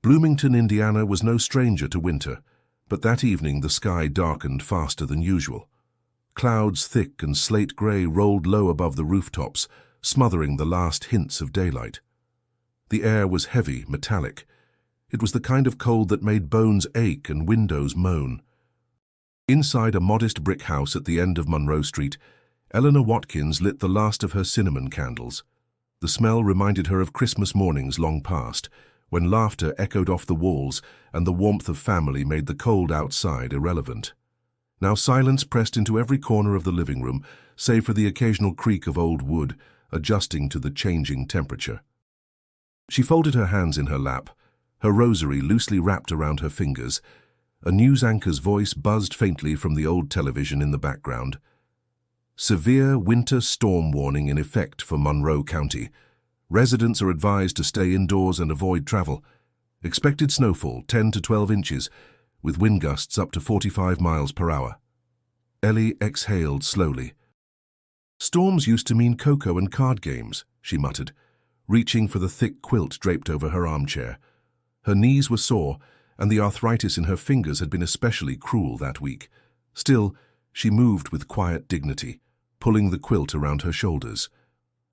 Bloomington, Indiana was no stranger to winter, but that evening the sky darkened faster than usual. Clouds thick and slate-gray rolled low above the rooftops, smothering the last hints of daylight. The air was heavy, metallic. It was the kind of cold that made bones ache and windows moan. Inside a modest brick house at the end of Monroe Street, Eleanor Watkins lit the last of her cinnamon candles. The smell reminded her of Christmas mornings long past, when laughter echoed off the walls and the warmth of family made the cold outside irrelevant. Now silence pressed into every corner of the living room, save for the occasional creak of old wood, adjusting to the changing temperature. She folded her hands in her lap, her rosary loosely wrapped around her fingers. A news anchor's voice buzzed faintly from the old television in the background. Severe winter storm warning in effect for Monroe County. Residents are advised to stay indoors and avoid travel. Expected snowfall 10 to 12 inches, with wind gusts up to 45 miles per hour. Ellie exhaled slowly. Storms used to mean cocoa and card games, she muttered, reaching for the thick quilt draped over her armchair. Her knees were sore, and the arthritis in her fingers had been especially cruel that week. Still, she moved with quiet dignity, pulling the quilt around her shoulders.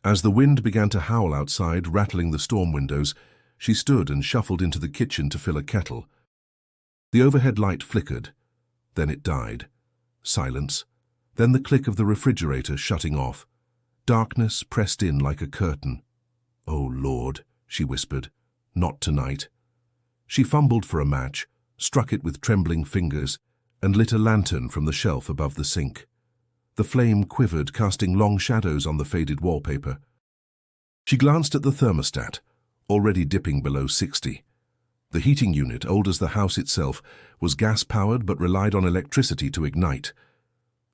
As the wind began to howl outside, rattling the storm windows, she stood and shuffled into the kitchen to fill a kettle. The overhead light flickered. Then it died. Silence. Then the click of the refrigerator shutting off. Darkness pressed in like a curtain. "Oh, Lord," she whispered. "Not tonight." She fumbled for a match, struck it with trembling fingers, and lit a lantern from the shelf above the sink. The flame quivered, casting long shadows on the faded wallpaper. She glanced at the thermostat, already dipping below 60. The heating unit, old as the house itself, was gas-powered but relied on electricity to ignite.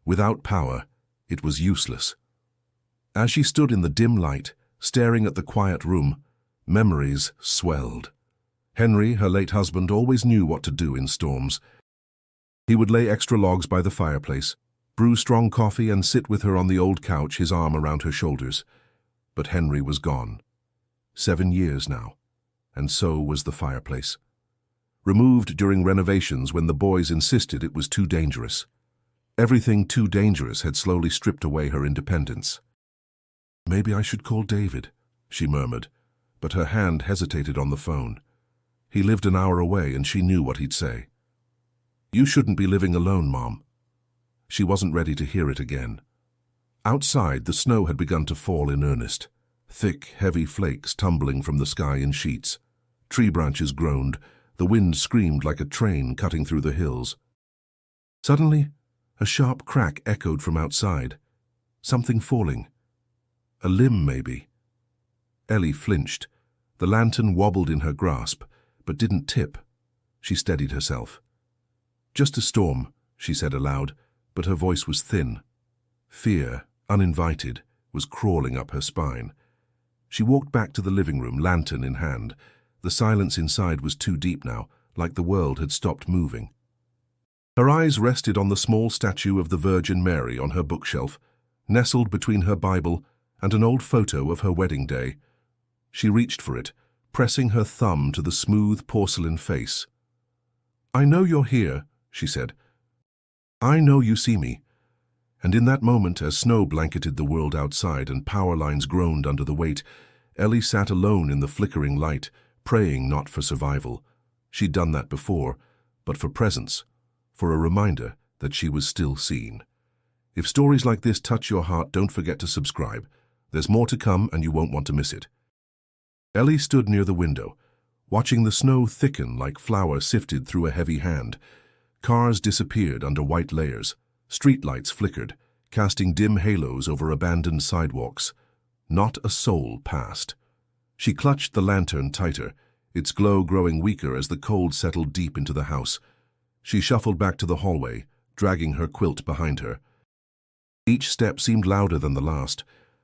Without power, it was useless. As she stood in the dim light, staring at the quiet room, memories swelled. Henry, her late husband, always knew what to do in storms. He would lay extra logs by the fireplace, brew strong coffee, and sit with her on the old couch, his arm around her shoulders. But Henry was gone. 7 years now, and so was the fireplace. Removed during renovations when the boys insisted it was too dangerous. Everything too dangerous had slowly stripped away her independence. "Maybe I should call David," she murmured, but her hand hesitated on the phone. He lived an hour away, and she knew what he'd say. "You shouldn't be living alone, Mom." She wasn't ready to hear it again. Outside, the snow had begun to fall in earnest, thick, heavy flakes tumbling from the sky in sheets. Tree branches groaned, the wind screamed like a train cutting through the hills. Suddenly, a sharp crack echoed from outside. Something falling. A limb, maybe. Ellie flinched. The lantern wobbled in her grasp, but didn't tip. She steadied herself. "Just a storm," she said aloud, but her voice was thin. Fear, uninvited, was crawling up her spine. She walked back to the living room, lantern in hand. The silence inside was too deep now, like the world had stopped moving. Her eyes rested on the small statue of the Virgin Mary on her bookshelf, nestled between her Bible and an old photo of her wedding day. She reached for it, pressing her thumb to the smooth porcelain face. "I know you're here," she said. "I know you see me." And in that moment, as snow blanketed the world outside and power lines groaned under the weight, Ellie sat alone in the flickering light, praying not for survival. She'd done that before, but for presence, for a reminder that she was still seen. If stories like this touch your heart, don't forget to subscribe. There's more to come, and you won't want to miss it. Ellie stood near the window, watching the snow thicken like flour sifted through a heavy hand. Cars disappeared under white layers. Streetlights flickered, casting dim halos over abandoned sidewalks. Not a soul passed. She clutched the lantern tighter, its glow growing weaker as the cold settled deep into the house. She shuffled back to the hallway, dragging her quilt behind her. Each step seemed louder than the last.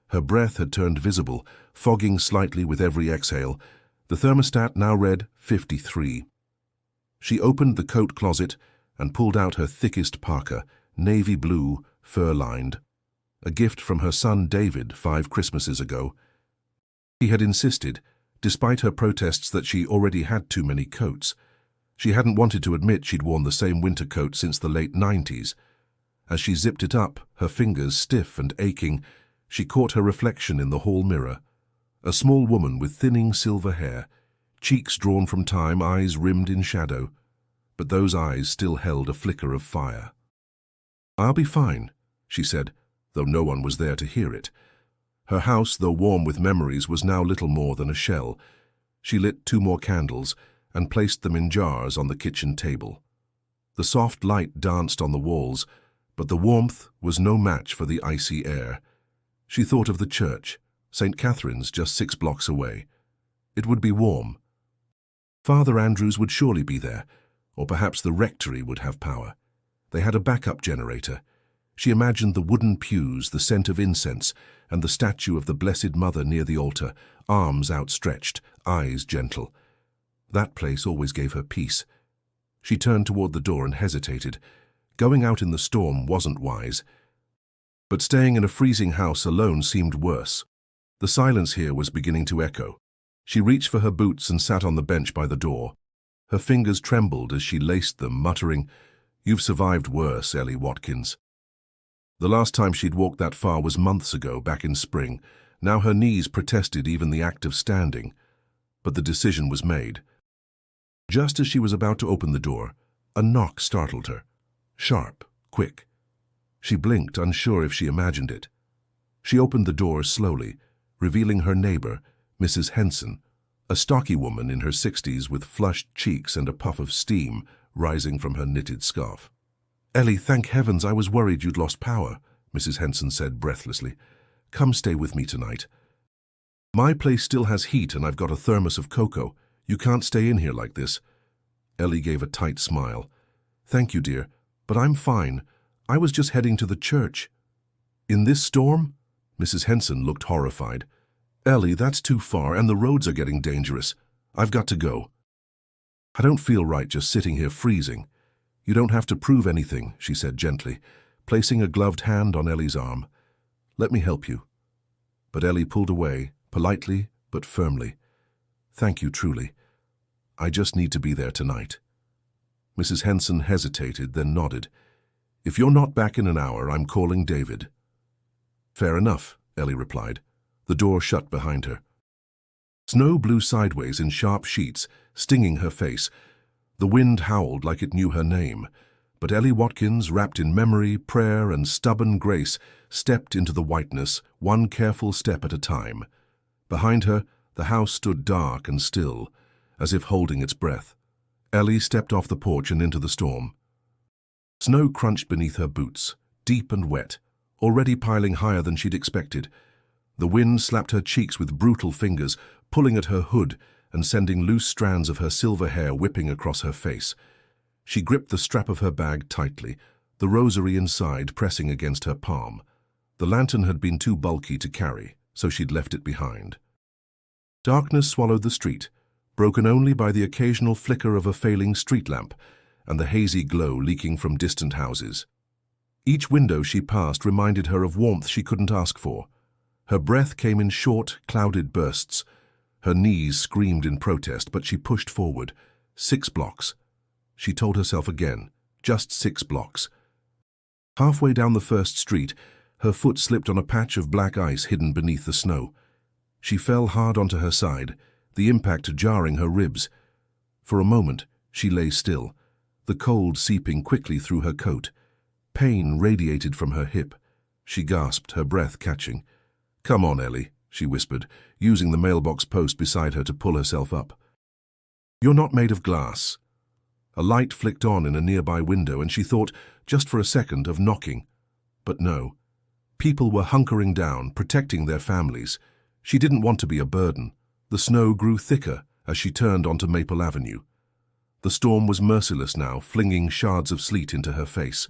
Her breath had turned visible, fogging slightly with every exhale. The thermostat now read 53. She opened the coat closet and pulled out her thickest parka, navy blue, fur-lined, a gift from her son David 5 Christmases ago. He had insisted, despite her protests that she already had too many coats. She hadn't wanted to admit she'd worn the same winter coat since the late 90s. As she zipped it up, her fingers stiff and aching, she caught her reflection in the hall mirror. A small woman with thinning silver hair, cheeks drawn from time, eyes rimmed in shadow. But those eyes still held a flicker of fire. "I'll be fine," she said, though no one was there to hear it. Her house, though warm with memories, was now little more than a shell. She lit 2 more candles and placed them in jars on the kitchen table. The soft light danced on the walls, but the warmth was no match for the icy air. She thought of the church, St. Catherine's, just 6 blocks away. It would be warm. Father Andrews would surely be there, or perhaps the rectory would have power. They had a backup generator. She imagined the wooden pews, the scent of incense, and the statue of the Blessed Mother near the altar, arms outstretched, eyes gentle. That place always gave her peace. She turned toward the door and hesitated. Going out in the storm wasn't wise. But staying in a freezing house alone seemed worse. The silence here was beginning to echo. She reached for her boots and sat on the bench by the door. Her fingers trembled as she laced them, muttering, "You've survived worse, Ellie Watkins." The last time she'd walked that far was months ago, back in spring. Now her knees protested even the act of standing. But the decision was made. Just as she was about to open the door, a knock startled her. Sharp, quick. She blinked, unsure if she imagined it. She opened the door slowly, revealing her neighbor, Mrs. Henson, a stocky woman in her 60s with flushed cheeks and a puff of steam rising from her knitted scarf. "Ellie, thank heavens, I was worried you'd lost power," Mrs. Henson said breathlessly. "Come stay with me tonight. My place still has heat and I've got a thermos of cocoa. You can't stay in here like this." Ellie gave a tight smile. "Thank you, dear, but I'm fine. I was just heading to the church." "In this storm?" Mrs. Henson looked horrified. "Ellie, that's too far and the roads are getting dangerous. I've got to go." "I don't feel right just sitting here freezing." "You don't have to prove anything," she said gently, placing a gloved hand on Ellie's arm. "Let me help you." But Ellie pulled away, politely but firmly. "Thank you, truly. I just need to be there tonight." Mrs. Henson hesitated, then nodded. "If you're not back in an hour, I'm calling David." "Fair enough," Ellie replied. The door shut behind her. Snow blew sideways in sharp sheets, stinging her face. The wind howled like it knew her name. But Ellie Watkins, wrapped in memory, prayer, and stubborn grace, stepped into the whiteness, one careful step at a time. Behind her, the house stood dark and still, as if holding its breath. Ellie stepped off the porch and into the storm. Snow crunched beneath her boots, deep and wet, already piling higher than she'd expected. The wind slapped her cheeks with brutal fingers, pulling at her hood and sending loose strands of her silver hair whipping across her face. She gripped the strap of her bag tightly, the rosary inside pressing against her palm. The lantern had been too bulky to carry, so she'd left it behind. Darkness swallowed the street, broken only by the occasional flicker of a failing street lamp and the hazy glow leaking from distant houses. Each window she passed reminded her of warmth she couldn't ask for. Her breath came in short, clouded bursts. Her knees screamed in protest, but she pushed forward. 6 blocks. She told herself again, just 6 blocks. Halfway down the first street, her foot slipped on a patch of black ice hidden beneath the snow. She fell hard onto her side, the impact jarring her ribs. For a moment, she lay still, the cold seeping quickly through her coat. Pain radiated from her hip. She gasped, her breath catching. "Come on, Ellie," she whispered, using the mailbox post beside her to pull herself up. "You're not made of glass." A light flicked on in a nearby window, and she thought, just for a second, of knocking. But no. People were hunkering down, protecting their families. She didn't want to be a burden. The snow grew thicker as she turned onto Maple Avenue. The storm was merciless now, flinging shards of sleet into her face.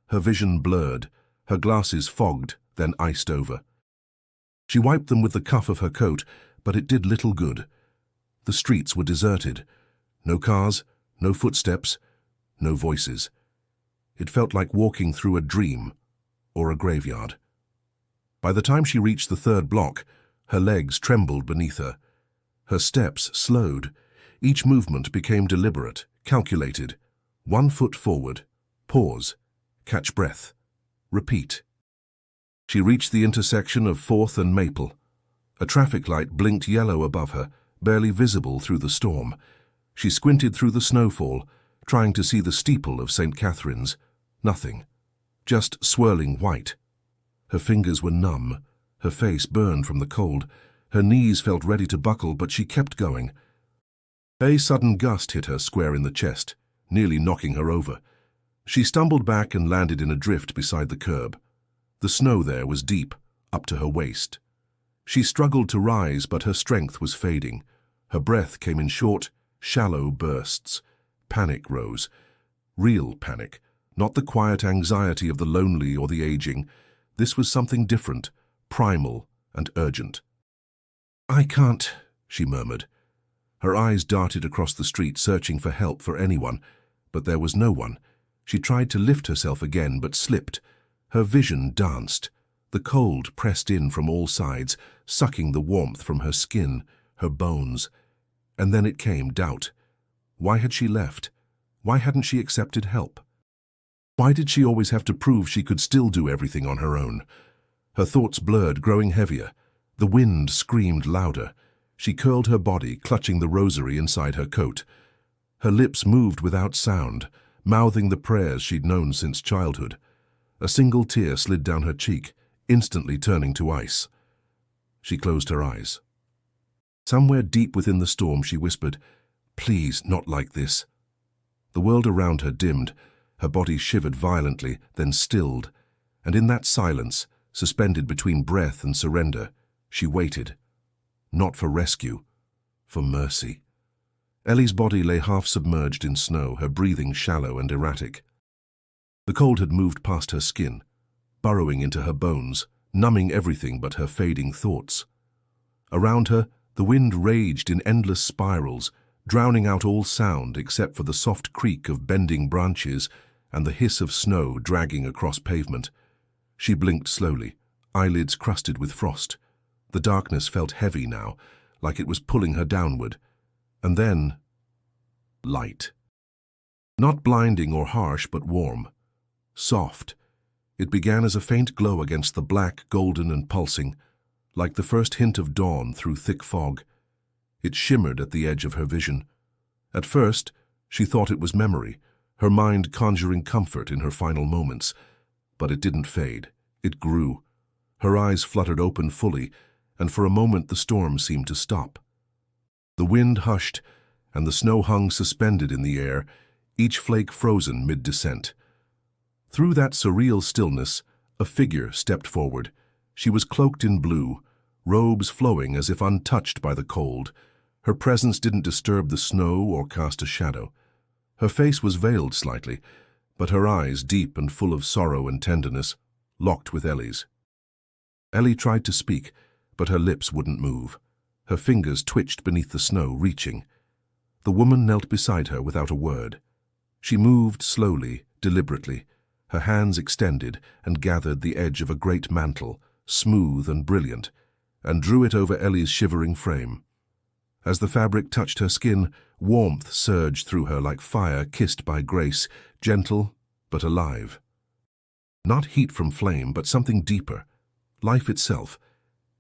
Her vision blurred, her glasses fogged, then iced over. She wiped them with the cuff of her coat, but it did little good. The streets were deserted. No cars, no footsteps, no voices. It felt like walking through a dream or a graveyard. By the time she reached the 3rd block, her legs trembled beneath her. Her steps slowed. Each movement became deliberate, calculated. 1 foot forward. Pause. Catch breath. Repeat. She reached the intersection of 4th and Maple. A traffic light blinked yellow above her, barely visible through the storm. She squinted through the snowfall, trying to see the steeple of St. Catherine's. Nothing. Just swirling white. Her fingers were numb. Her face burned from the cold. Her knees felt ready to buckle, but she kept going. A sudden gust hit her square in the chest, nearly knocking her over. She stumbled back and landed in a drift beside the curb. The snow there was deep, up to her waist. She struggled to rise, but her strength was fading. Her breath came in short, shallow bursts. Panic rose. Real panic, not the quiet anxiety of the lonely or the aging. This was something different, primal and urgent. "I can't," she murmured. Her eyes darted across the street, searching for help for anyone, but there was no one. She tried to lift herself again, but slipped. Her vision danced. The cold pressed in from all sides, sucking the warmth from her skin, her bones. And then it came, doubt. Why had she left? Why hadn't she accepted help? Why did she always have to prove she could still do everything on her own? Her thoughts blurred, growing heavier. The wind screamed louder. She curled her body, clutching the rosary inside her coat. Her lips moved without sound, mouthing the prayers she'd known since childhood. A single tear slid down her cheek, instantly turning to ice. She closed her eyes. Somewhere deep within the storm, she whispered, "Please, not like this." The world around her dimmed. Her body shivered violently, then stilled. And in that silence, suspended between breath and surrender, she waited. Not for rescue, for mercy. Ellie's body lay half submerged in snow, her breathing shallow and erratic. The cold had moved past her skin, burrowing into her bones, numbing everything but her fading thoughts. Around her, the wind raged in endless spirals, drowning out all sound except for the soft creak of bending branches and the hiss of snow dragging across pavement. She blinked slowly, eyelids crusted with frost. The darkness felt heavy now, like it was pulling her downward. And then, light. Not blinding or harsh, but warm. Soft. It began as a faint glow against the black, golden and pulsing, like the first hint of dawn through thick fog. It shimmered at the edge of her vision. At first, she thought it was memory, her mind conjuring comfort in her final moments. But it didn't fade. It grew. Her eyes fluttered open fully, and for a moment the storm seemed to stop. The wind hushed, and the snow hung suspended in the air, each flake frozen mid-descent. Through that surreal stillness, a figure stepped forward. She was cloaked in blue, robes flowing as if untouched by the cold. Her presence didn't disturb the snow or cast a shadow. Her face was veiled slightly, but her eyes, deep and full of sorrow and tenderness, locked with Ellie's. Ellie tried to speak, but her lips wouldn't move. Her fingers twitched beneath the snow, reaching. The woman knelt beside her without a word. She moved slowly, deliberately, her hands extended and gathered the edge of a great mantle, smooth and brilliant, and drew it over Ellie's shivering frame. As the fabric touched her skin, warmth surged through her like fire kissed by grace, gentle but alive. Not heat from flame, but something deeper. Life itself.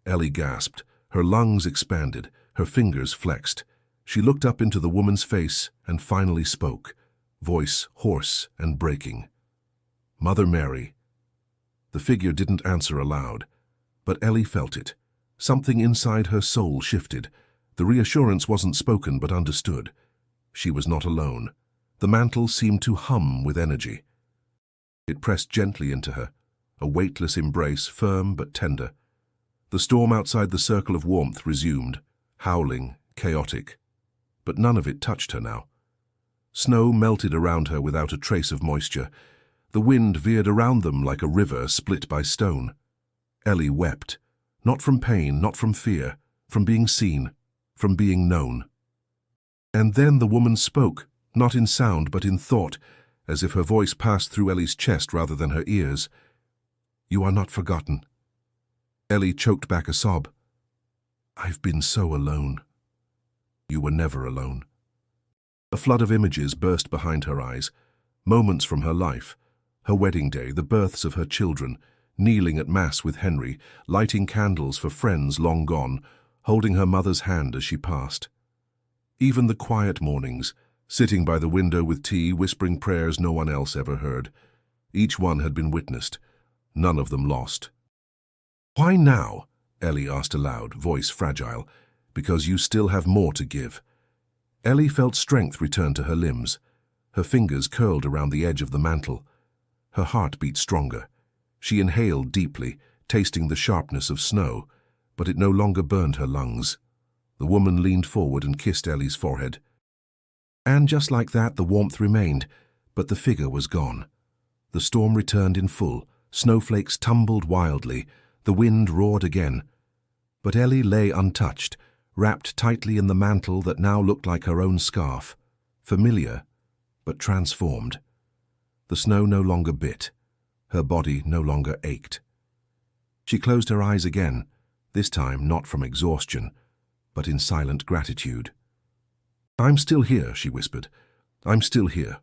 Ellie gasped. Her lungs expanded, her fingers flexed. She looked up into the woman's face and finally spoke, voice hoarse and breaking. "Mother Mary." The figure didn't answer aloud, but Ellie felt it. Something inside her soul shifted. The reassurance wasn't spoken but understood. She was not alone. The mantle seemed to hum with energy. It pressed gently into her, a weightless embrace, firm but tender. The storm outside the circle of warmth resumed, howling, chaotic. But none of it touched her now. Snow melted around her without a trace of moisture. The wind veered around them like a river split by stone. Ellie wept, not from pain, not from fear, from being seen, from being known. And then the woman spoke, not in sound but in thought, as if her voice passed through Ellie's chest rather than her ears. "You are not forgotten." Ellie choked back a sob. "I've been so alone." You were never alone. A flood of images burst behind her eyes, moments from her life, her wedding day, the births of her children, kneeling at Mass with Henry, lighting candles for friends long gone, holding her mother's hand as she passed. Even the quiet mornings, sitting by the window with tea, whispering prayers no one else ever heard. Each one had been witnessed, none of them lost. "Why now?" Ellie asked aloud, voice fragile. "Because you still have more to give." Ellie felt strength return to her limbs. Her fingers curled around the edge of the mantle. Her heart beat stronger. She inhaled deeply, tasting the sharpness of snow, but it no longer burned her lungs. The woman leaned forward and kissed Ellie's forehead. And just like that, the warmth remained, but the figure was gone. The storm returned in full. Snowflakes tumbled wildly. The wind roared again. But Ellie lay untouched, wrapped tightly in the mantle that now looked like her own scarf. Familiar, but transformed. The snow no longer bit. Her body no longer ached. She closed her eyes again, this time not from exhaustion, but in silent gratitude. "I'm still here," she whispered. "I'm still here."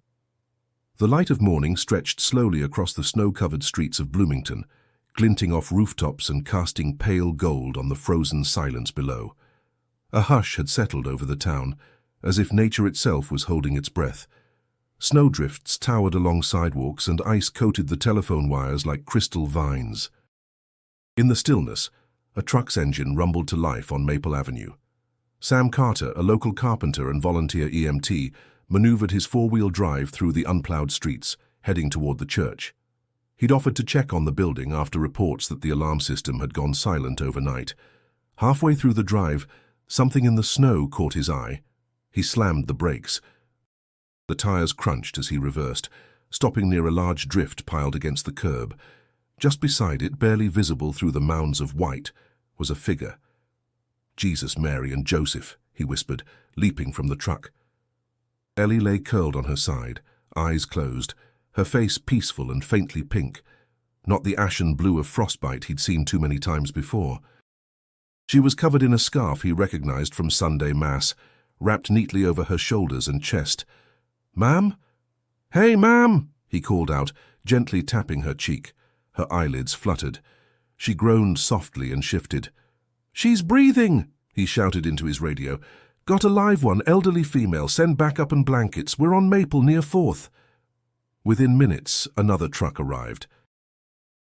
The light of morning stretched slowly across the snow-covered streets of Bloomington, glinting off rooftops and casting pale gold on the frozen silence below. A hush had settled over the town, as if nature itself was holding its breath. Snowdrifts towered along sidewalks and ice coated the telephone wires like crystal vines. In the stillness, a truck's engine rumbled to life on Maple Avenue. Sam Carter, a local carpenter and volunteer EMT, maneuvered his four-wheel drive through the unplowed streets, heading toward the church. He'd offered to check on the building after reports that the alarm system had gone silent overnight. Halfway through the drive, something in the snow caught his eye. He slammed the brakes. The tires crunched as he reversed, stopping near a large drift piled against the curb. Just beside it, barely visible through the mounds of white, was a figure. "Jesus, Mary, and Joseph," he whispered, leaping from the truck. Ellie lay curled on her side, eyes closed, her face peaceful and faintly pink, not the ashen blue of frostbite he'd seen too many times before. She was covered in a scarf he recognized from Sunday Mass, wrapped neatly over her shoulders and chest. "Ma'am? Hey, ma'am!" he called out, gently tapping her cheek. Her eyelids fluttered. She groaned softly and shifted. "She's breathing!" he shouted into his radio. "Got a live one, elderly female, send backup and blankets. We're on Maple near 4th. Within minutes, another truck arrived.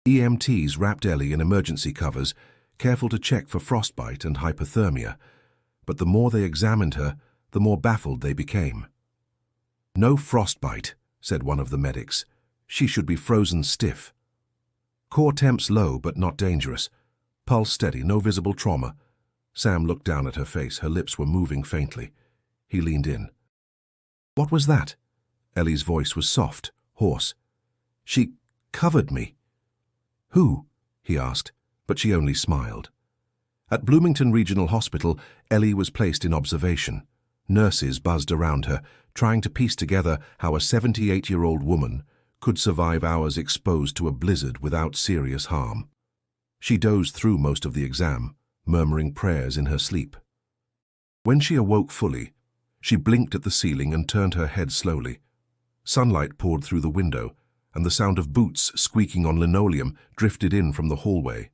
EMTs wrapped Ellie in emergency covers, careful to check for frostbite and hypothermia. But the more they examined her, the more baffled they became. "No frostbite," said one of the medics. "She should be frozen stiff. Core temps low but not dangerous. Pulse steady, no visible trauma." Sam looked down at her face. Her lips were moving faintly. He leaned in. "What was that?" Ellie's voice was soft, hoarse. "She covered me." "Who?" he asked, but she only smiled. At Bloomington Regional Hospital, Ellie was placed in observation. Nurses buzzed around her, trying to piece together how a 78-year-old woman could survive hours exposed to a blizzard without serious harm. She dozed through most of the exam, murmuring prayers in her sleep. When she awoke fully, she blinked at the ceiling and turned her head slowly. Sunlight poured through the window, and the sound of boots squeaking on linoleum drifted in from the hallway.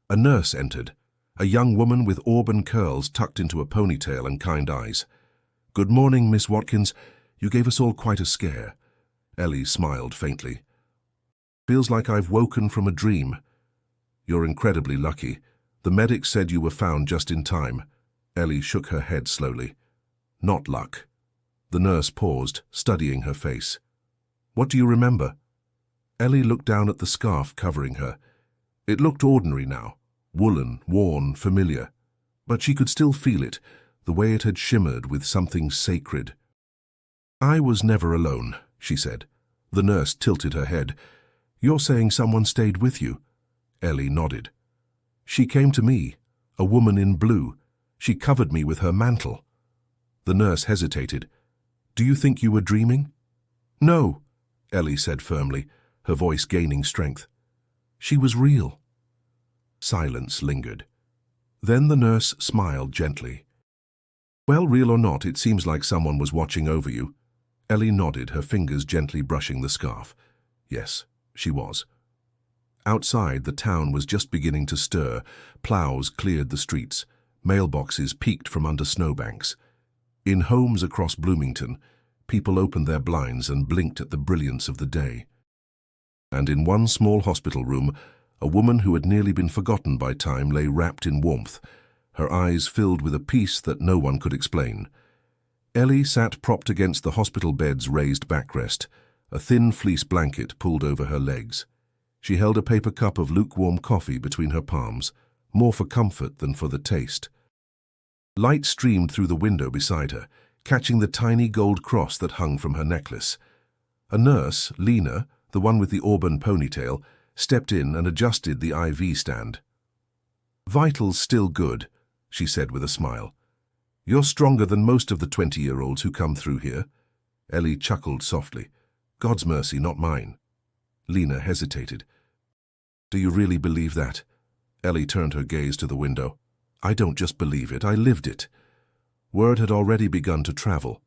A nurse entered, a young woman with auburn curls tucked into a ponytail and kind eyes. "Good morning, Miss Watkins. You gave us all quite a scare." Ellie smiled faintly. "Feels like I've woken from a dream." "You're incredibly lucky. The medics said you were found just in time." Ellie shook her head slowly. "Not luck." The nurse paused, studying her face. "What do you remember?" Ellie looked down at the scarf covering her. It looked ordinary now, woolen, worn, familiar. But she could still feel it, the way it had shimmered with something sacred. "I was never alone," she said. The nurse tilted her head. "You're saying someone stayed with you?" Ellie nodded. "She came to me, a woman in blue. She covered me with her mantle." The nurse hesitated. "Do you think you were dreaming?" "No," Ellie said firmly, her voice gaining strength. "She was real." Silence lingered. Then the nurse smiled gently. Well, real or not, it seems like someone was watching over you. Ellie nodded, her fingers gently brushing the scarf. Yes, she was. Outside, the town was just beginning to stir. Ploughs cleared the streets. Mailboxes peeked from under snowbanks. In homes across Bloomington, people opened their blinds and blinked at the brilliance of the day. And in one small hospital room, a woman who had nearly been forgotten by time lay wrapped in warmth, her eyes filled with a peace that no one could explain. Ellie sat propped against the hospital bed's raised backrest, a thin fleece blanket pulled over her legs. She held a paper cup of lukewarm coffee between her palms, more for comfort than for the taste. Light streamed through the window beside her, catching the tiny gold cross that hung from her necklace. A nurse, Lena, the one with the auburn ponytail, stepped in and adjusted the IV stand. "Vitals still good," she said with a smile. "You're stronger than most of the 20-year-olds who come through here." Ellie chuckled softly. "God's mercy, not mine." Lena hesitated. "Do you really believe that?" Ellie turned her gaze to the window. "I don't just believe it, I lived it." Word had already begun to travel.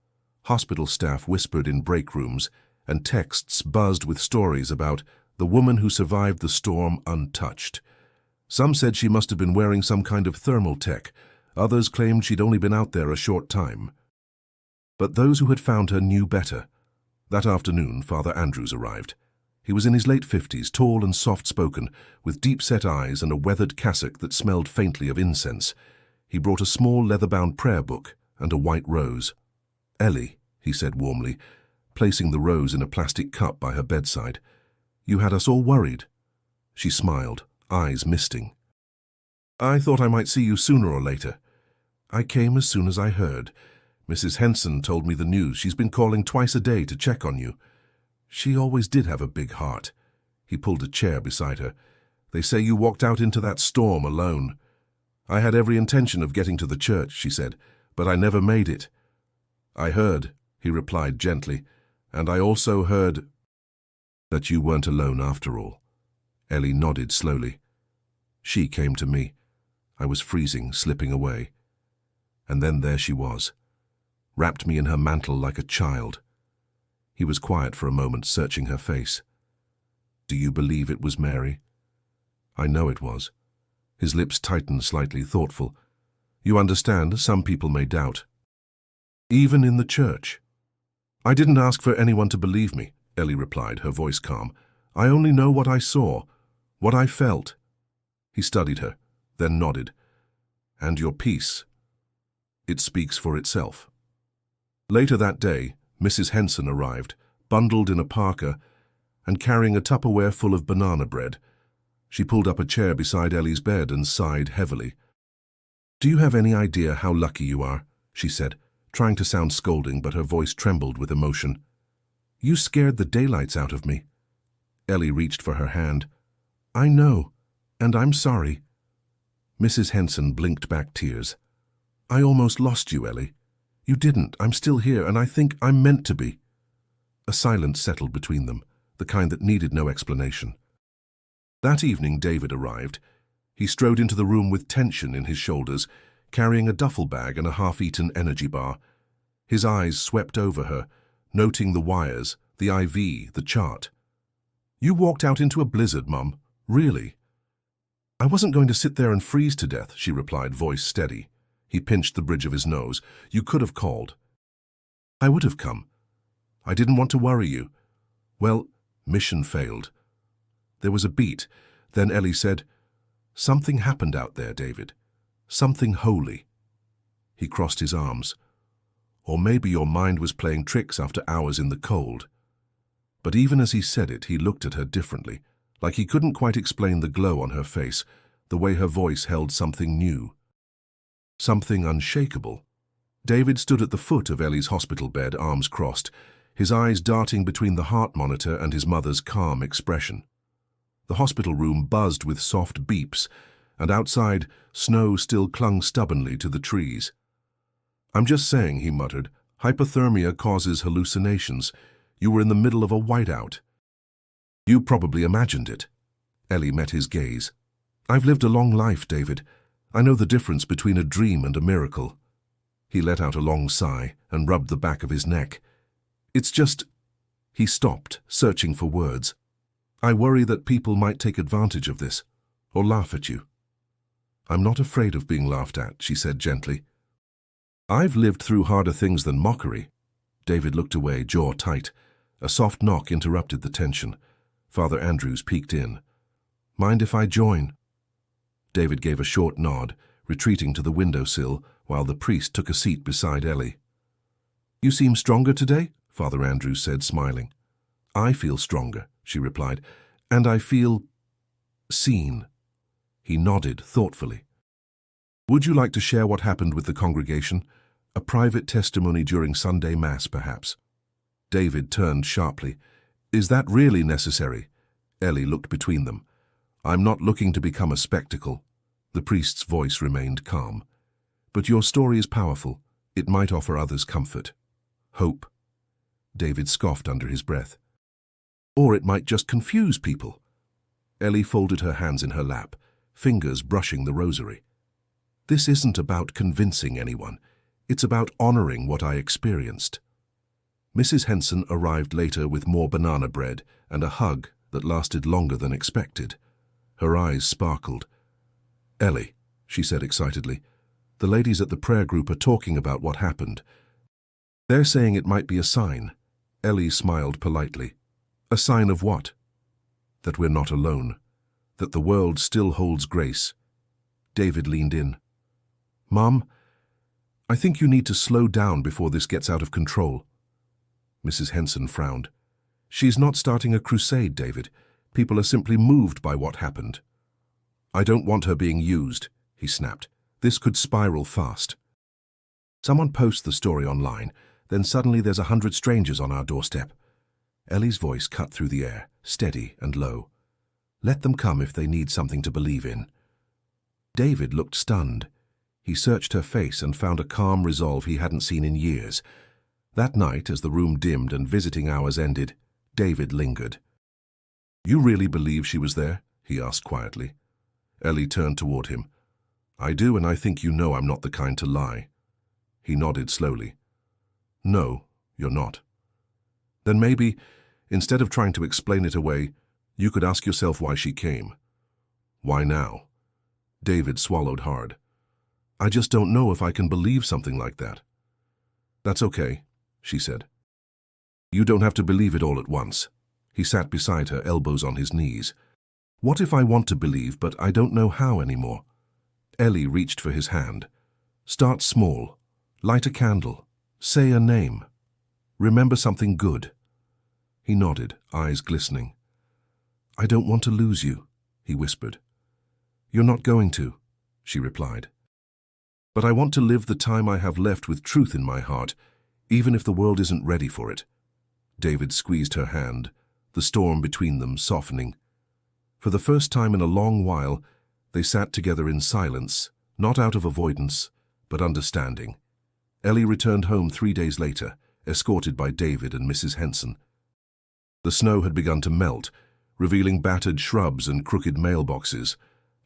Hospital staff whispered in break rooms, and texts buzzed with stories about the woman who survived the storm untouched. Some said she must have been wearing some kind of thermal tech. Others claimed she'd only been out there a short time. But those who had found her knew better. That afternoon, Father Andrews arrived. He was in his late 50s, tall and soft-spoken, with deep-set eyes and a weathered cassock that smelled faintly of incense. He brought a small leather-bound prayer book and a white rose. "Ellie," he said warmly, placing the rose in a plastic cup by her bedside. "You had us all worried." She smiled, eyes misting. "I thought I might see you sooner or later. I came as soon as I heard. Mrs. Henson told me the news. She's been calling twice a day to check on you. She always did have a big heart." He pulled a chair beside her. "They say you walked out into that storm alone." "I had every intention of getting to the church," she said, "but I never made it." "I heard," he replied gently, "and I also heard that you weren't alone after all." Ellie nodded slowly. "She came to me. I was freezing, slipping away. And then there she was, wrapped me in her mantle like a child." He was quiet for a moment, searching her face. "Do you believe it was Mary?" "I know it was." His lips tightened slightly, thoughtful. "You understand, some people may doubt. Even in the church." "I didn't ask for anyone to believe me," Ellie replied, her voice calm. "I only know what I saw, what I felt." He studied her, then nodded. "And your peace? It speaks for itself." Later that day, Mrs. Henson arrived, bundled in a parka and carrying a Tupperware full of banana bread. She pulled up a chair beside Ellie's bed and sighed heavily. "Do you have any idea how lucky you are?" she said, trying to sound scolding, but her voice trembled with emotion. "You scared the daylights out of me." Ellie reached for her hand. "I know, and I'm sorry." Mrs. Henson blinked back tears. "I almost lost you, Ellie." "You didn't. I'm still here, and I think I'm meant to be." A silence settled between them, the kind that needed no explanation. That evening, David arrived. He strode into the room with tension in his shoulders, carrying a duffel bag and a half-eaten energy bar. His eyes swept over her, noting the wires, the IV, the chart. "You walked out into a blizzard, Mum. Really?" "I wasn't going to sit there and freeze to death," she replied, voice steady. He pinched the bridge of his nose. "You could have called." "I would have come. I didn't want to worry you." "Well, mission failed." There was a beat. Then Ellie said, "Something happened out there, David. Something holy." He crossed his arms. "Or maybe your mind was playing tricks after hours in the cold." But even as he said it, he looked at her differently, like he couldn't quite explain the glow on her face, the way her voice held something new. Something unshakable. David stood at the foot of Ellie's hospital bed, arms crossed, his eyes darting between the heart monitor and his mother's calm expression. The hospital room buzzed with soft beeps, and outside, snow still clung stubbornly to the trees. "I'm just saying," he muttered, "hypothermia causes hallucinations. You were in the middle of a whiteout." "You probably imagined it." Ellie met his gaze. "I've lived a long life, David. I know the difference between a dream and a miracle." He let out a long sigh and rubbed the back of his neck. It's just... He stopped, searching for words. I worry that people might take advantage of this, or laugh at you. I'm not afraid of being laughed at, she said gently. I've lived through harder things than mockery. David looked away, jaw tight. A soft knock interrupted the tension. Father Andrews peeked in. Mind if I join? David gave a short nod, retreating to the windowsill while the priest took a seat beside Ellie. You seem stronger today, Father Andrews said, smiling. I feel stronger, she replied, and I feel... seen. He nodded thoughtfully. Would you like to share what happened with the congregation? A private testimony during Sunday Mass, perhaps? David turned sharply. Is that really necessary? Ellie looked between them. I'm not looking to become a spectacle. The priest's voice remained calm. But your story is powerful. It might offer others comfort. Hope. David scoffed under his breath. Or it might just confuse people. Ellie folded her hands in her lap, fingers brushing the rosary. This isn't about convincing anyone. It's about honoring what I experienced. Mrs. Henson arrived later with more banana bread and a hug that lasted longer than expected. Her eyes sparkled. Ellie, she said excitedly, the ladies at the prayer group are talking about what happened. They're saying it might be a sign. Ellie smiled politely. A sign of what? That we're not alone. That the world still holds grace. David leaned in. Mom, I think you need to slow down before this gets out of control. Mrs. Henson frowned. She's not starting a crusade, David. People are simply moved by what happened. I don't want her being used, he snapped. This could spiral fast. Someone posts the story online, then suddenly there's 100 strangers on our doorstep. Ellie's voice cut through the air, steady and low. Let them come if they need something to believe in. David looked stunned. He searched her face and found a calm resolve he hadn't seen in years. That night, as the room dimmed and visiting hours ended, David lingered. You really believe she was there? He asked quietly. Ellie turned toward him. I do, and I think you know I'm not the kind to lie. He nodded slowly. No, you're not. Then maybe, instead of trying to explain it away, you could ask yourself why she came. Why now? David swallowed hard. I just don't know if I can believe something like that. That's okay, she said. You don't have to believe it all at once. He sat beside her, elbows on his knees. What if I want to believe, but I don't know how anymore? Ellie reached for his hand. Start small. Light a candle. Say a name. Remember something good. He nodded, eyes glistening. I don't want to lose you, he whispered. You're not going to, she replied. But I want to live the time I have left with truth in my heart, even if the world isn't ready for it. David squeezed her hand, the storm between them softening. For the first time in a long while, they sat together in silence, not out of avoidance, but understanding. Ellie returned home 3 days later, escorted by David and Mrs. Henson. The snow had begun to melt, revealing battered shrubs and crooked mailboxes.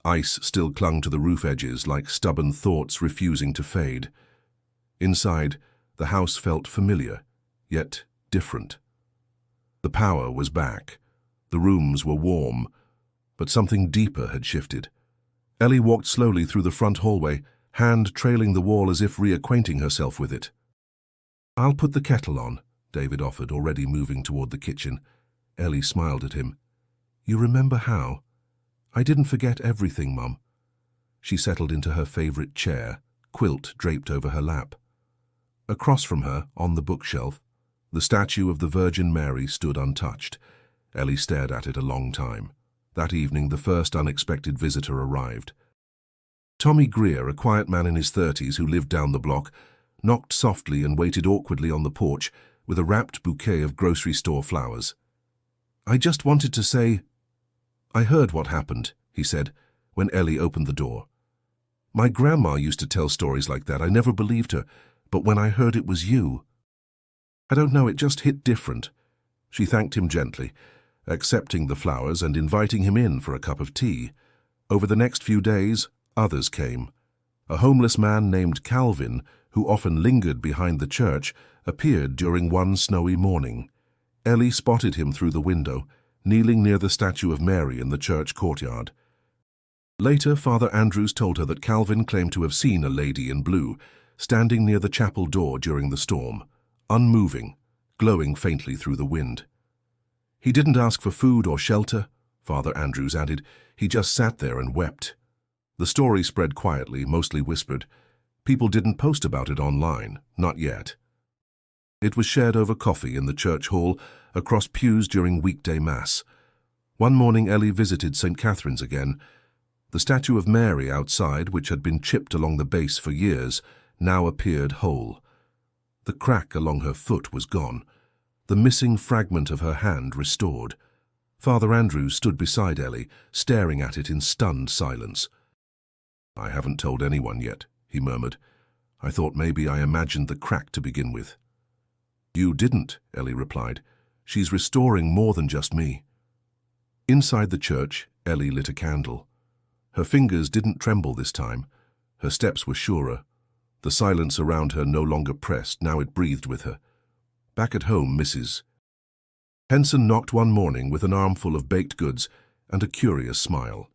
Ice still clung to the roof edges like stubborn thoughts refusing to fade. Inside, the house felt familiar, yet different. The power was back. The rooms were warm, but something deeper had shifted. Ellie walked slowly through the front hallway, hand trailing the wall as if reacquainting herself with it. I'll put the kettle on, David offered, already moving toward the kitchen. Ellie smiled at him. You remember how? I didn't forget everything, Mum. She settled into her favorite chair, quilt draped over her lap. Across from her, on the bookshelf, the statue of the Virgin Mary stood untouched. Ellie stared at it a long time. That evening, the first unexpected visitor arrived. Tommy Greer, a quiet man in his 30s who lived down the block, knocked softly and waited awkwardly on the porch with a wrapped bouquet of grocery store flowers. I just wanted to say... I heard what happened, he said, when Ellie opened the door. My grandma used to tell stories like that. I never believed her, but when I heard it was you... I don't know, it just hit different. She thanked him gently, accepting the flowers and inviting him in for a cup of tea. Over the next few days, others came. A homeless man named Calvin, who often lingered behind the church, appeared during one snowy morning. Ellie spotted him through the window, kneeling near the statue of Mary in the church courtyard. Later, Father Andrews told her that Calvin claimed to have seen a lady in blue, standing near the chapel door during the storm, unmoving, glowing faintly through the wind. He didn't ask for food or shelter, Father Andrews added. He just sat there and wept. The story spread quietly, mostly whispered. People didn't post about it online, not yet. It was shared over coffee in the church hall, across pews during weekday mass. One morning Ellie visited St. Catherine's again. The statue of Mary outside, which had been chipped along the base for years, now appeared whole. The crack along her foot was gone, the missing fragment of her hand restored. Father Andrews stood beside Ellie, staring at it in stunned silence. "I haven't told anyone yet," he murmured. "I thought maybe I imagined the crack to begin with." "You didn't," Ellie replied. "She's restoring more than just me." Inside the church, Ellie lit a candle. Her fingers didn't tremble this time. Her steps were surer. The silence around her no longer pressed, now it breathed with her. Back at home, Mrs. Henson knocked one morning with an armful of baked goods and a curious smile.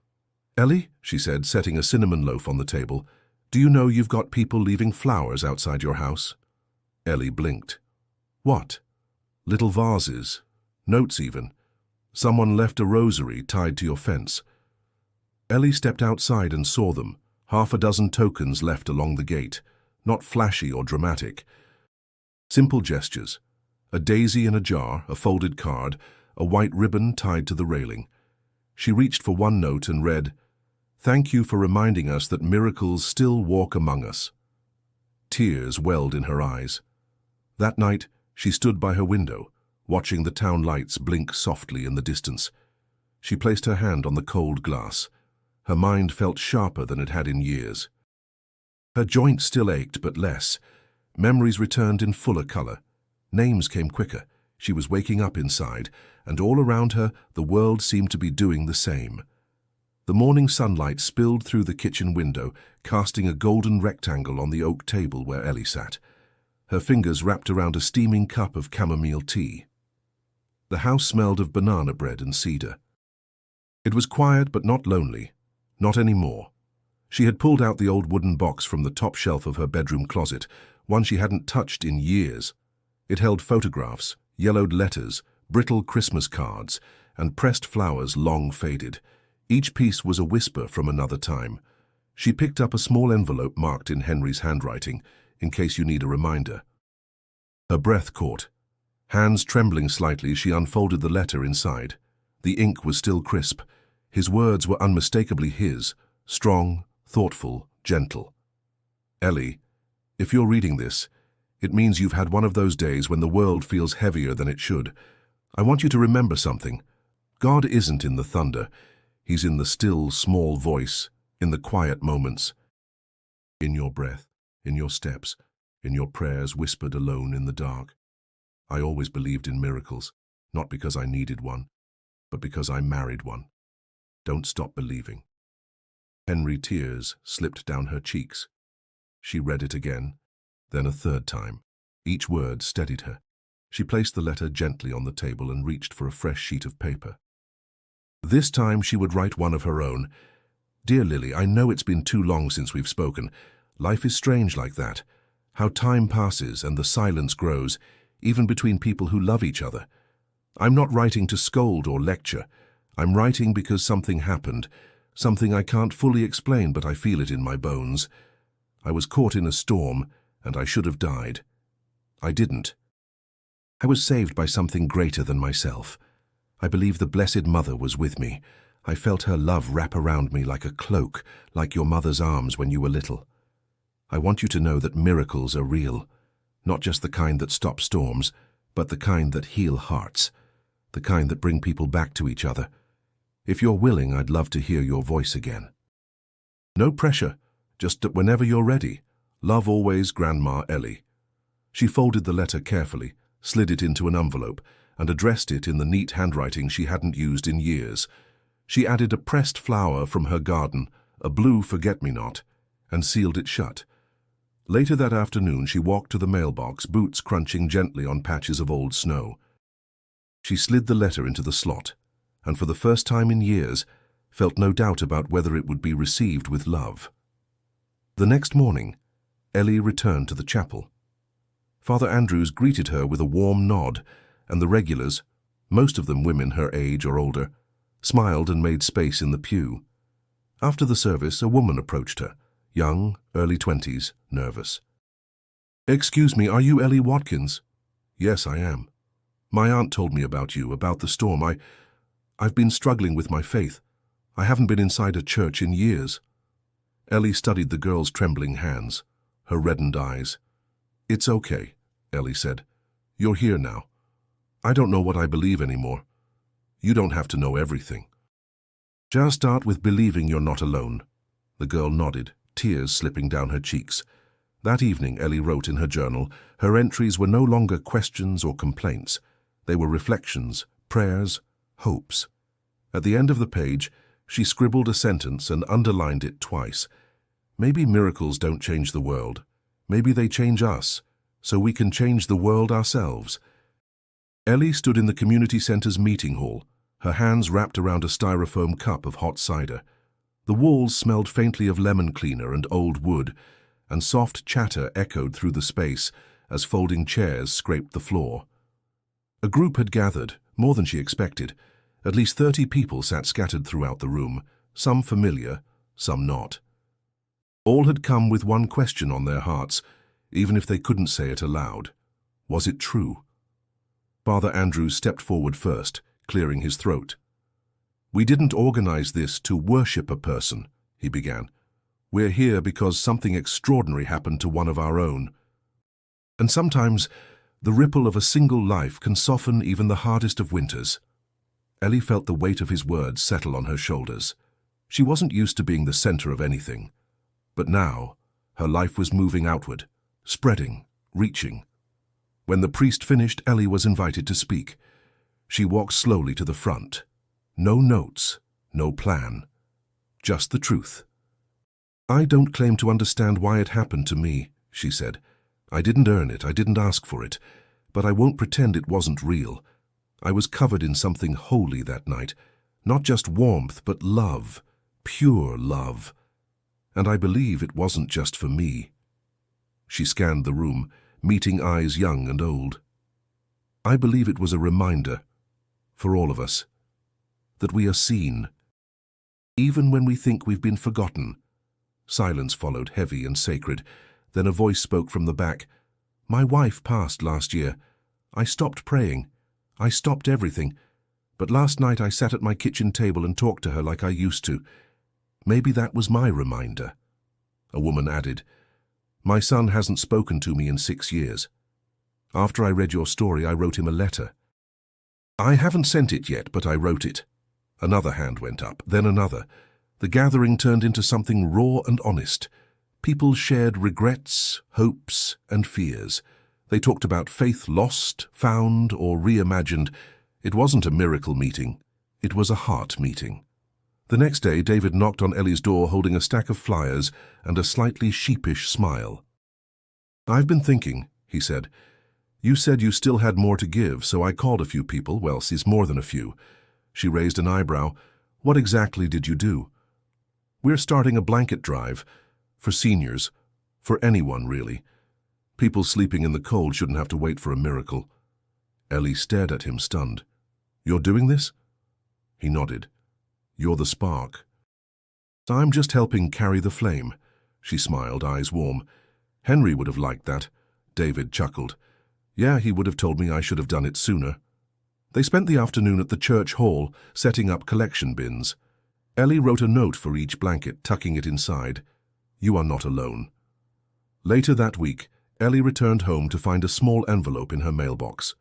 "Ellie," she said, setting a cinnamon loaf on the table, "do you know you've got people leaving flowers outside your house?" Ellie blinked. "What?" "Little vases. Notes even. Someone left a rosary tied to your fence." Ellie stepped outside and saw them, half a dozen tokens left along the gate, not flashy or dramatic. Simple gestures. A daisy in a jar, a folded card, a white ribbon tied to the railing. She reached for one note and read, "Thank you for reminding us that miracles still walk among us." Tears welled in her eyes. That night, she stood by her window, watching the town lights blink softly in the distance. She placed her hand on the cold glass. Her mind felt sharper than it had in years. Her joints still ached, but less. Memories returned in fuller color. Names came quicker. She was waking up inside, and all around her, the world seemed to be doing the same. The morning sunlight spilled through the kitchen window, casting a golden rectangle on the oak table where Ellie sat. Her fingers wrapped around a steaming cup of chamomile tea. The house smelled of banana bread and cedar. It was quiet but not lonely. Not anymore. She had pulled out the old wooden box from the top shelf of her bedroom closet, one she hadn't touched in years. It held photographs, yellowed letters, brittle Christmas cards, and pressed flowers long faded. Each piece was a whisper from another time. She picked up a small envelope marked in Henry's handwriting, in case you need a reminder. Her breath caught. Hands trembling slightly, she unfolded the letter inside. The ink was still crisp. His words were unmistakably his, strong, thoughtful, gentle. "Ellie, if you're reading this, it means you've had one of those days when the world feels heavier than it should. I want you to remember something. God isn't in the thunder. He's in the still, small voice, in the quiet moments. In your breath, in your steps, in your prayers whispered alone in the dark. I always believed in miracles, not because I needed one, but because I married one. Don't stop believing." Henry, tears slipped down her cheeks. She read it again, then a third time. Each word steadied her. She placed the letter gently on the table and reached for a fresh sheet of paper. This time she would write one of her own. "Dear Lily, I know it's been too long since we've spoken. Life is strange like that. How time passes and the silence grows, even between people who love each other. I'm not writing to scold or lecture. I'm writing because something happened, something I can't fully explain, but I feel it in my bones. I was caught in a storm, and I should have died. I didn't. I was saved by something greater than myself. I believe the Blessed Mother was with me. I felt her love wrap around me like a cloak, like your mother's arms when you were little. I want you to know that miracles are real, not just the kind that stop storms, but the kind that heal hearts, the kind that bring people back to each other. If you're willing, I'd love to hear your voice again. No pressure, just that whenever you're ready. Love always, Grandma Ellie." She folded the letter carefully, slid it into an envelope, and addressed it in the neat handwriting she hadn't used in years. She added a pressed flower from her garden, a blue forget-me-not, and sealed it shut. Later that afternoon, she walked to the mailbox, boots crunching gently on patches of old snow. She slid the letter into the slot, and for the first time in years, felt no doubt about whether it would be received with love. The next morning, Ellie returned to the chapel. Father Andrews greeted her with a warm nod, and the regulars, most of them women her age or older, smiled and made space in the pew. After the service, a woman approached her, young, early 20s, nervous. "Excuse me, are you Ellie Watkins?" "Yes, I am. My aunt told me about you, about the storm. I've been struggling with my faith. I haven't been inside a church in years." Ellie studied the girl's trembling hands, her reddened eyes. "It's okay," Ellie said. "You're here now. I don't know what I believe anymore. You don't have to know everything. Just start with believing you're not alone." The girl nodded, tears slipping down her cheeks. That evening, Ellie wrote in her journal, her entries were no longer questions or complaints. They were reflections, prayers, hopes. At the end of the page, she scribbled a sentence and underlined it twice. Maybe miracles don't change the world. Maybe they change us, so we can change the world ourselves. Ellie stood in the community center's meeting hall, her hands wrapped around a styrofoam cup of hot cider. The walls smelled faintly of lemon cleaner and old wood, and soft chatter echoed through the space as folding chairs scraped the floor. A group had gathered, more than she expected. At least 30 people sat scattered throughout the room, some familiar, some not. All had come with one question on their hearts, even if they couldn't say it aloud. Was it true? Father Andrews stepped forward first, clearing his throat. "We didn't organize this to worship a person," he began. "We're here because something extraordinary happened to one of our own. And sometimes the ripple of a single life can soften even the hardest of winters." Ellie felt the weight of his words settle on her shoulders. She wasn't used to being the center of anything. But now, her life was moving outward, spreading, reaching. When the priest finished, Ellie was invited to speak. She walked slowly to the front. No notes, no plan. Just the truth. "I don't claim to understand why it happened to me," she said. "I didn't earn it, I didn't ask for it. But I won't pretend it wasn't real. I was covered in something holy that night. Not just warmth, but love. Pure love. And I believe it wasn't just for me." She scanned the room, meeting eyes young and old. "I believe it was a reminder, for all of us, that we are seen, even when we think we've been forgotten." Silence followed, heavy and sacred. Then a voice spoke from the back. "My wife passed last year. I stopped praying. I stopped everything. But last night I sat at my kitchen table and talked to her like I used to. Maybe that was my reminder." A woman added, "My son hasn't spoken to me in 6 years. After I read your story, I wrote him a letter. I haven't sent it yet, but I wrote it." Another hand went up, then another. The gathering turned into something raw and honest. People shared regrets, hopes, and fears. They talked about faith lost, found, or reimagined. It wasn't a miracle meeting. It was a heart meeting. The next day, David knocked on Ellie's door holding a stack of flyers and a slightly sheepish smile. "I've been thinking," he said. "You said you still had more to give, so I called a few people. Well, it's more than a few." She raised an eyebrow. "What exactly did you do?" "We're starting a blanket drive. For seniors. For anyone, really. People sleeping in the cold shouldn't have to wait for a miracle." Ellie stared at him, stunned. "You're doing this?" He nodded. "You're the spark." "I'm just helping carry the flame." She smiled, eyes warm. "Henry would have liked that." David chuckled. "Yeah, he would have told me I should have done it sooner." They spent the afternoon at the church hall, setting up collection bins. Ellie wrote a note for each blanket, tucking it inside. "You are not alone." Later that week, Ellie returned home to find a small envelope in her mailbox.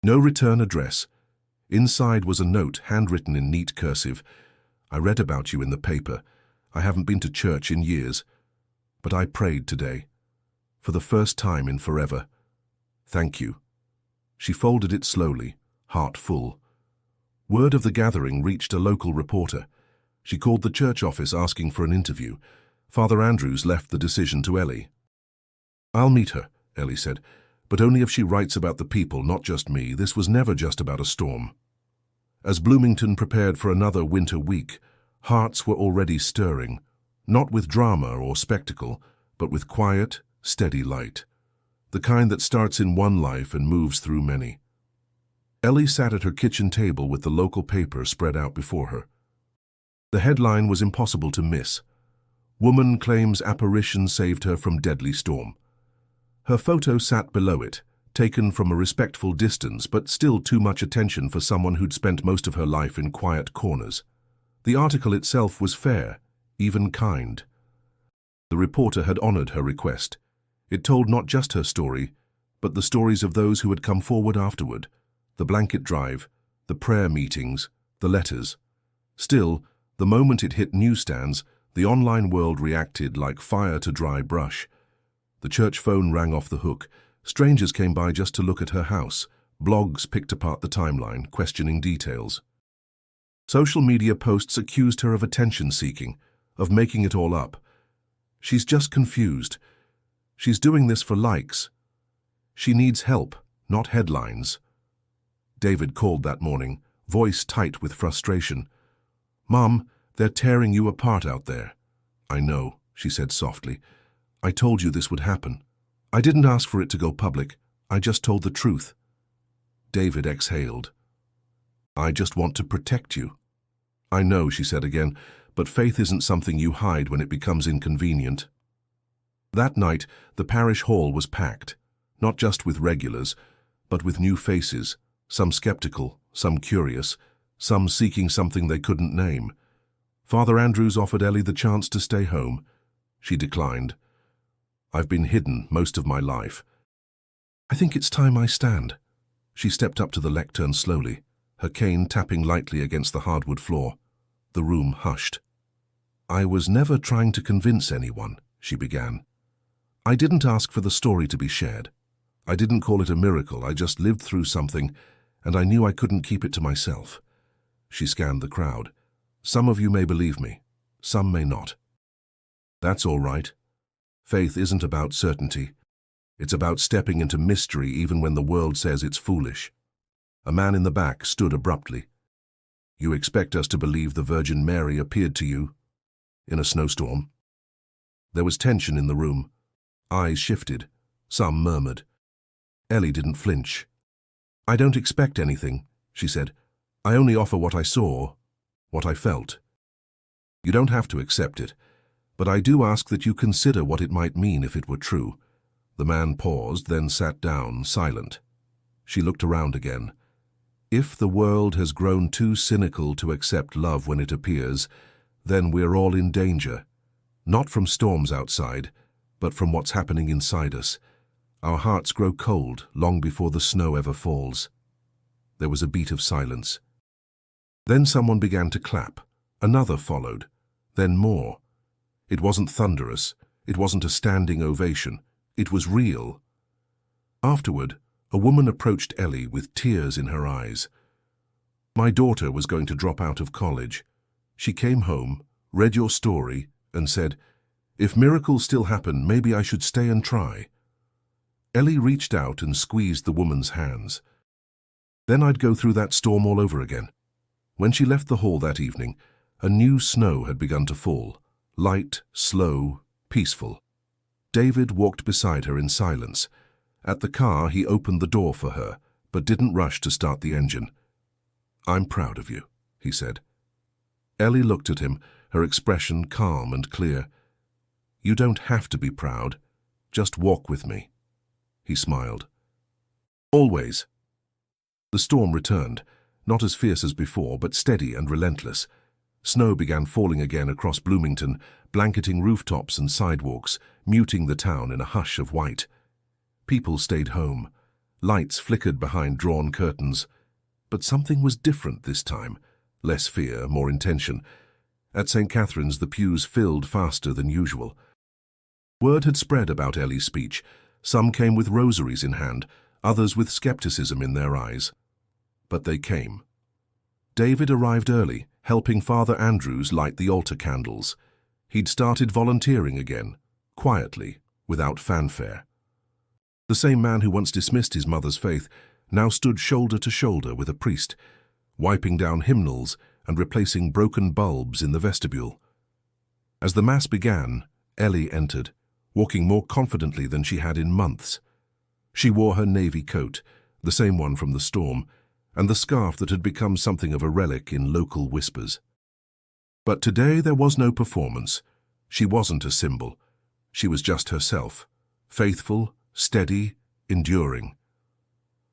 No return address. Inside was a note, handwritten in neat cursive. "I read about you in the paper. I haven't been to church in years. But I prayed today. For the first time in forever. Thank you." She folded it slowly, heart full. Word of the gathering reached a local reporter. She called the church office asking for an interview. Father Andrews left the decision to Ellie. "I'll meet her," Ellie said, "but only if she writes about the people, not just me. This was never just about a storm." As Bloomington prepared for another winter week, hearts were already stirring, not with drama or spectacle, but with quiet, steady light, the kind that starts in one life and moves through many. Ellie sat at her kitchen table with the local paper spread out before her. The headline was impossible to miss. "Woman claims apparition saved her from deadly storm." Her photo sat below it, taken from a respectful distance, but still too much attention for someone who'd spent most of her life in quiet corners. The article itself was fair, even kind. The reporter had honored her request. It told not just her story, but the stories of those who had come forward afterward, the blanket drive, the prayer meetings, the letters. Still, the moment it hit newsstands, the online world reacted like fire to dry brush. The church phone rang off the hook. Strangers came by just to look at her house. Blogs picked apart the timeline, questioning details. Social media posts accused her of attention-seeking, of making it all up. She's just confused. She's doing this for likes. She needs help, not headlines. David called that morning, voice tight with frustration. "Mom, they're tearing you apart out there." "I know," she said softly. "I told you this would happen. I didn't ask for it to go public. I just told the truth." David exhaled. "I just want to protect you." "I know," she said again, "but faith isn't something you hide when it becomes inconvenient." That night, the parish hall was packed, not just with regulars, but with new faces, some skeptical, some curious, some seeking something they couldn't name. Father Andrews offered Ellie the chance to stay home. She declined. "I've been hidden most of my life. I think it's time I stand." She stepped up to the lectern slowly, her cane tapping lightly against the hardwood floor. The room hushed. "I was never trying to convince anyone," she began. "I didn't ask for the story to be shared. I didn't call it a miracle. I just lived through something, and I knew I couldn't keep it to myself." She scanned the crowd. "Some of you may believe me. Some may not. That's all right. Faith isn't about certainty. It's about stepping into mystery even when the world says it's foolish." A man in the back stood abruptly. "You expect us to believe the Virgin Mary appeared to you in a snowstorm?" There was tension in the room. Eyes shifted. Some murmured. Ellie didn't flinch. "I don't expect anything," she said. "I only offer what I saw, what I felt. You don't have to accept it, but I do ask that you consider what it might mean if it were true." The man paused, then sat down, silent. She looked around again. "If the world has grown too cynical to accept love when it appears, then we're all in danger. Not from storms outside, but from what's happening inside us. Our hearts grow cold long before the snow ever falls." There was a beat of silence. Then someone began to clap. Another followed. Then more. It wasn't thunderous. It wasn't a standing ovation. It was real. Afterward, a woman approached Ellie with tears in her eyes. "My daughter was going to drop out of college. She came home, read your story, and said, 'If miracles still happen, maybe I should stay and try.'" Ellie reached out and squeezed the woman's hands. Then I'd go through that storm all over again. When she left the hall that evening, a new snow had begun to fall, light, slow, peaceful. David walked beside her in silence. At the car, he opened the door for her, but didn't rush to start the engine. "I'm proud of you," he said. Ellie looked at him, her expression calm and clear. "You don't have to be proud. Just walk with me." He smiled. "Always." The storm returned, not as fierce as before, but steady and relentless. Snow began falling again across Bloomington, blanketing rooftops and sidewalks, muting the town in a hush of white. People stayed home. Lights flickered behind drawn curtains. But something was different this time. Less fear, more intention. At St. Catherine's, the pews filled faster than usual. Word had spread about Ellie's speech. Some came with rosaries in hand, others with skepticism in their eyes. But they came. David arrived early, helping Father Andrews light the altar candles. He'd started volunteering again, quietly, without fanfare. The same man who once dismissed his mother's faith now stood shoulder to shoulder with a priest, wiping down hymnals and replacing broken bulbs in the vestibule. As the Mass began, Ellie entered, walking more confidently than she had in months. She wore her navy coat, the same one from the storm, and the scarf that had become something of a relic in local whispers. But today there was no performance. She wasn't a symbol. She was just herself, faithful, steady, enduring.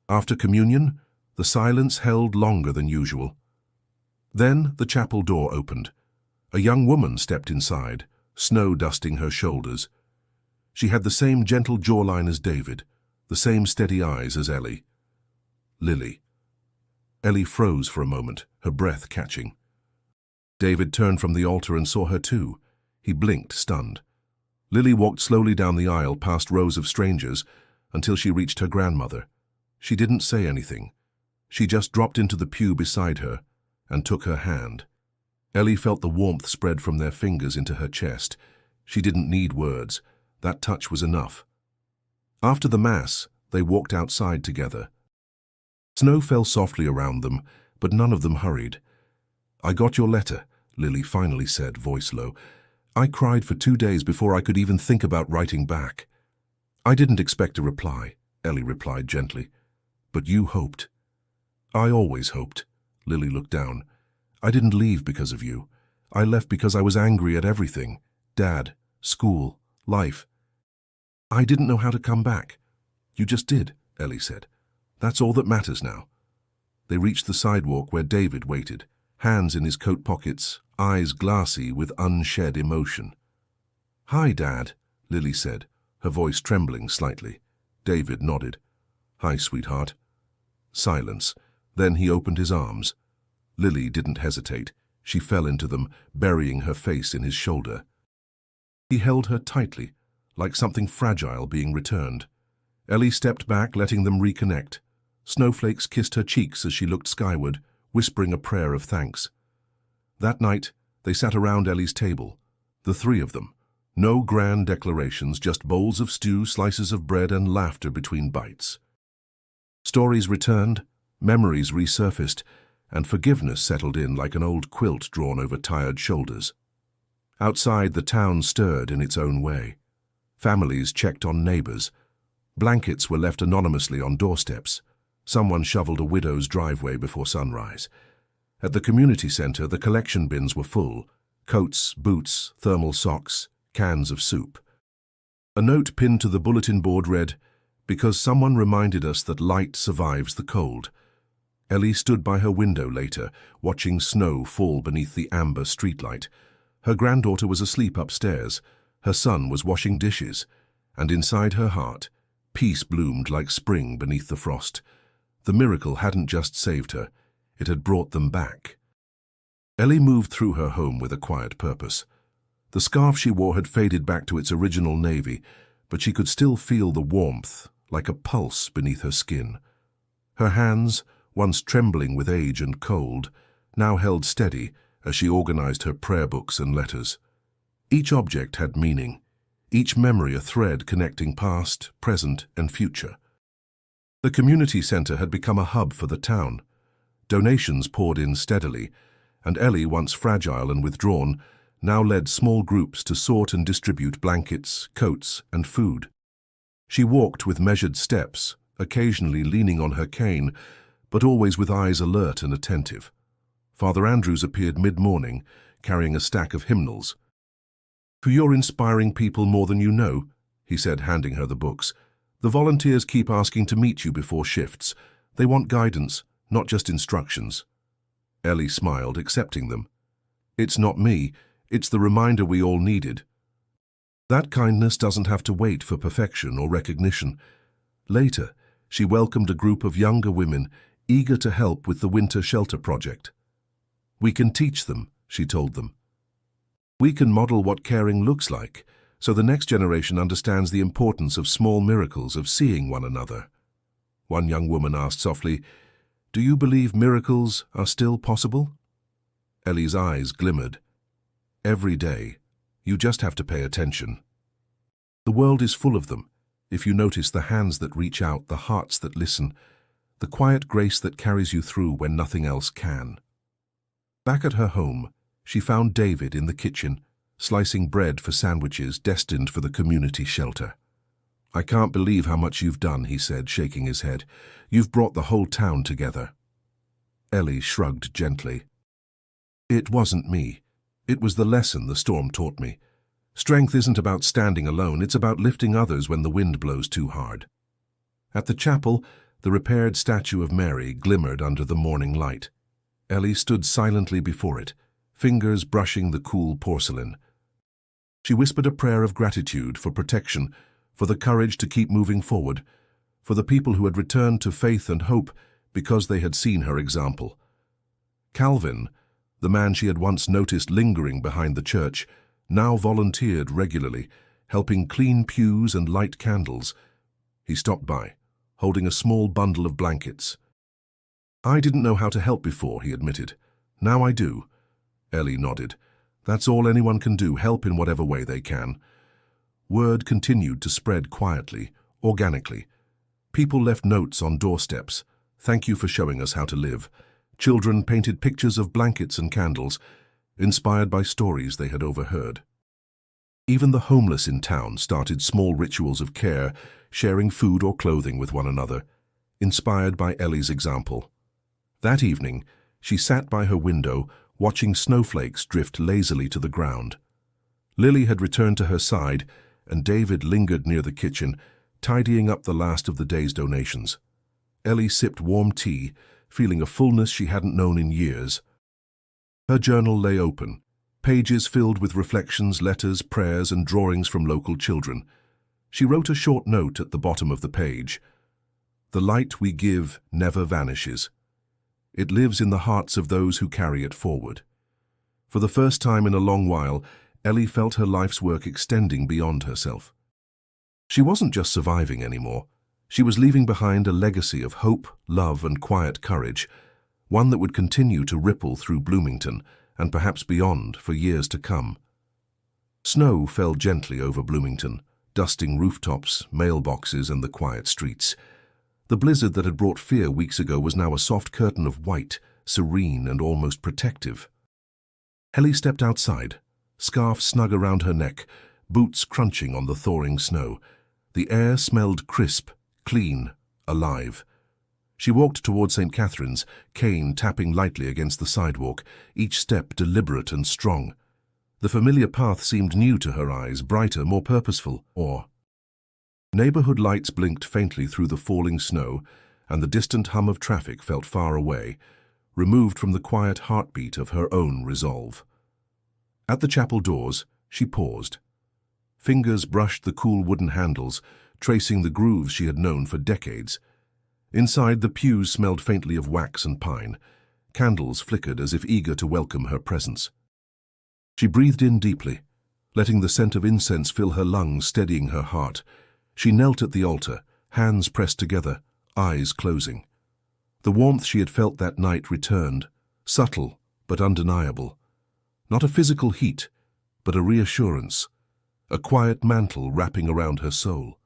After communion, the silence held longer than usual. Then the chapel door opened. A young woman stepped inside, snow dusting her shoulders. She had the same gentle jawline as David, the same steady eyes as Ellie. Lily. Ellie froze for a moment, her breath catching. David turned from the altar and saw her too. He blinked, stunned. Lily walked slowly down the aisle past rows of strangers until she reached her grandmother. She didn't say anything. She just dropped into the pew beside her and took her hand. Ellie felt the warmth spread from their fingers into her chest. She didn't need words. That touch was enough. After the Mass, they walked outside together. Snow fell softly around them, but none of them hurried. "I got your letter," Lily finally said, voice low. "I cried for 2 days before I could even think about writing back." "I didn't expect a reply," Ellie replied gently. "But you hoped." "I always hoped." Lily looked down. "I didn't leave because of you. I left because I was angry at everything. Dad, school, life. I didn't know how to come back." "You just did," Ellie said. "That's all that matters now." They reached the sidewalk where David waited, hands in his coat pockets, eyes glassy with unshed emotion. "Hi, Dad," Lily said, her voice trembling slightly. David nodded. "Hi, sweetheart." Silence. Then he opened his arms. Lily didn't hesitate. She fell into them, burying her face in his shoulder. He held her tightly, like something fragile being returned. Ellie stepped back, letting them reconnect. Snowflakes kissed her cheeks as she looked skyward, whispering a prayer of thanks. That night, they sat around Ellie's table, the three of them. No grand declarations, just bowls of stew, slices of bread, and laughter between bites. Stories returned, memories resurfaced, and forgiveness settled in like an old quilt drawn over tired shoulders. Outside, the town stirred in its own way. Families checked on neighbors. Blankets were left anonymously on doorsteps. Someone shoveled a widow's driveway before sunrise. At the community center, the collection bins were full. Coats, boots, thermal socks, cans of soup. A note pinned to the bulletin board read, "Because someone reminded us that light survives the cold." Ellie stood by her window later, watching snow fall beneath the amber streetlight. Her granddaughter was asleep upstairs. Her son was washing dishes. And inside her heart, peace bloomed like spring beneath the frost. The miracle hadn't just saved her, it had brought them back. Ellie moved through her home with a quiet purpose. The scarf she wore had faded back to its original navy, but she could still feel the warmth, like a pulse beneath her skin. Her hands, once trembling with age and cold, now held steady as she organized her prayer books and letters. Each object had meaning, each memory a thread connecting past, present, and future. The community center had become a hub for the town. Donations poured in steadily, and Ellie, once fragile and withdrawn, now led small groups to sort and distribute blankets, coats, and food. She walked with measured steps, occasionally leaning on her cane, but always with eyes alert and attentive. Father Andrews appeared mid-morning, carrying a stack of hymnals. "You're inspiring people more than you know," he said, handing her the books. "The volunteers keep asking to meet you before shifts. They want guidance, not just instructions." Ellie smiled, accepting them. "It's not me, it's the reminder we all needed." That kindness doesn't have to wait for perfection or recognition. Later, she welcomed a group of younger women eager to help with the winter shelter project. "We can teach them," she told them. "We can model what caring looks like, so the next generation understands the importance of small miracles of seeing one another." One young woman asked softly, "Do you believe miracles are still possible?" Ellie's eyes glimmered. "Every day. You just have to pay attention. The world is full of them. if you notice the hands that reach out, the hearts that listen, the quiet grace that carries you through when nothing else can. Back at her home, she found David in the kitchen, slicing bread for sandwiches destined for the community shelter. "I can't believe how much you've done," he said, shaking his head. "You've brought the whole town together." Ellie shrugged gently. "It wasn't me. It was the lesson the storm taught me. Strength isn't about standing alone, it's about lifting others when the wind blows too hard." At the chapel, the repaired statue of Mary glimmered under the morning light. Ellie stood silently before it, fingers brushing the cool porcelain. She whispered a prayer of gratitude for protection, for the courage to keep moving forward, for the people who had returned to faith and hope because they had seen her example. Calvin, the man she had once noticed lingering behind the church, now volunteered regularly, helping clean pews and light candles. He stopped by, holding a small bundle of blankets. "I didn't know how to help before," he admitted. "Now I do." Ellie nodded. "That's all anyone can do, help in whatever way they can." Word continued to spread quietly, organically. People left notes on doorsteps. "Thank you for showing us how to live." Children painted pictures of blankets and candles, inspired by stories they had overheard. Even the homeless in town started small rituals of care, sharing food or clothing with one another, inspired by Ellie's example. That evening, she sat by her window, watching snowflakes drift lazily to the ground. Lily had returned to her side, and David lingered near the kitchen, tidying up the last of the day's donations. Ellie sipped warm tea, feeling a fullness she hadn't known in years. Her journal lay open, pages filled with reflections, letters, prayers, and drawings from local children. She wrote a short note at the bottom of the page. "The light we give never vanishes. It lives in the hearts of those who carry it forward." For the first time in a long while, Ellie felt her life's work extending beyond herself. She wasn't just surviving anymore. She was leaving behind a legacy of hope, love, and quiet courage, one that would continue to ripple through Bloomington and perhaps beyond for years to come. Snow fell gently over Bloomington, dusting rooftops, mailboxes, and the quiet streets. The blizzard that had brought fear weeks ago was now a soft curtain of white, serene and almost protective. Ellie stepped outside, scarf snug around her neck, boots crunching on the thawing snow. The air smelled crisp, clean, alive. She walked toward St. Catherine's, cane tapping lightly against the sidewalk, each step deliberate and strong. The familiar path seemed new to her eyes, brighter, more purposeful. Neighborhood lights blinked faintly through the falling snow, and the distant hum of traffic felt far away, removed from the quiet heartbeat of her own resolve. At the chapel doors, she paused. Fingers brushed the cool wooden handles, tracing the grooves she had known for decades. Inside, the pews smelled faintly of wax and pine. Candles flickered as if eager to welcome her presence. She breathed in deeply, letting the scent of incense fill her lungs, steadying her heart. She knelt at the altar, hands pressed together, eyes closing. The warmth she had felt that night returned, subtle but undeniable. Not a physical heat, but a reassurance, a quiet mantle wrapping around her soul.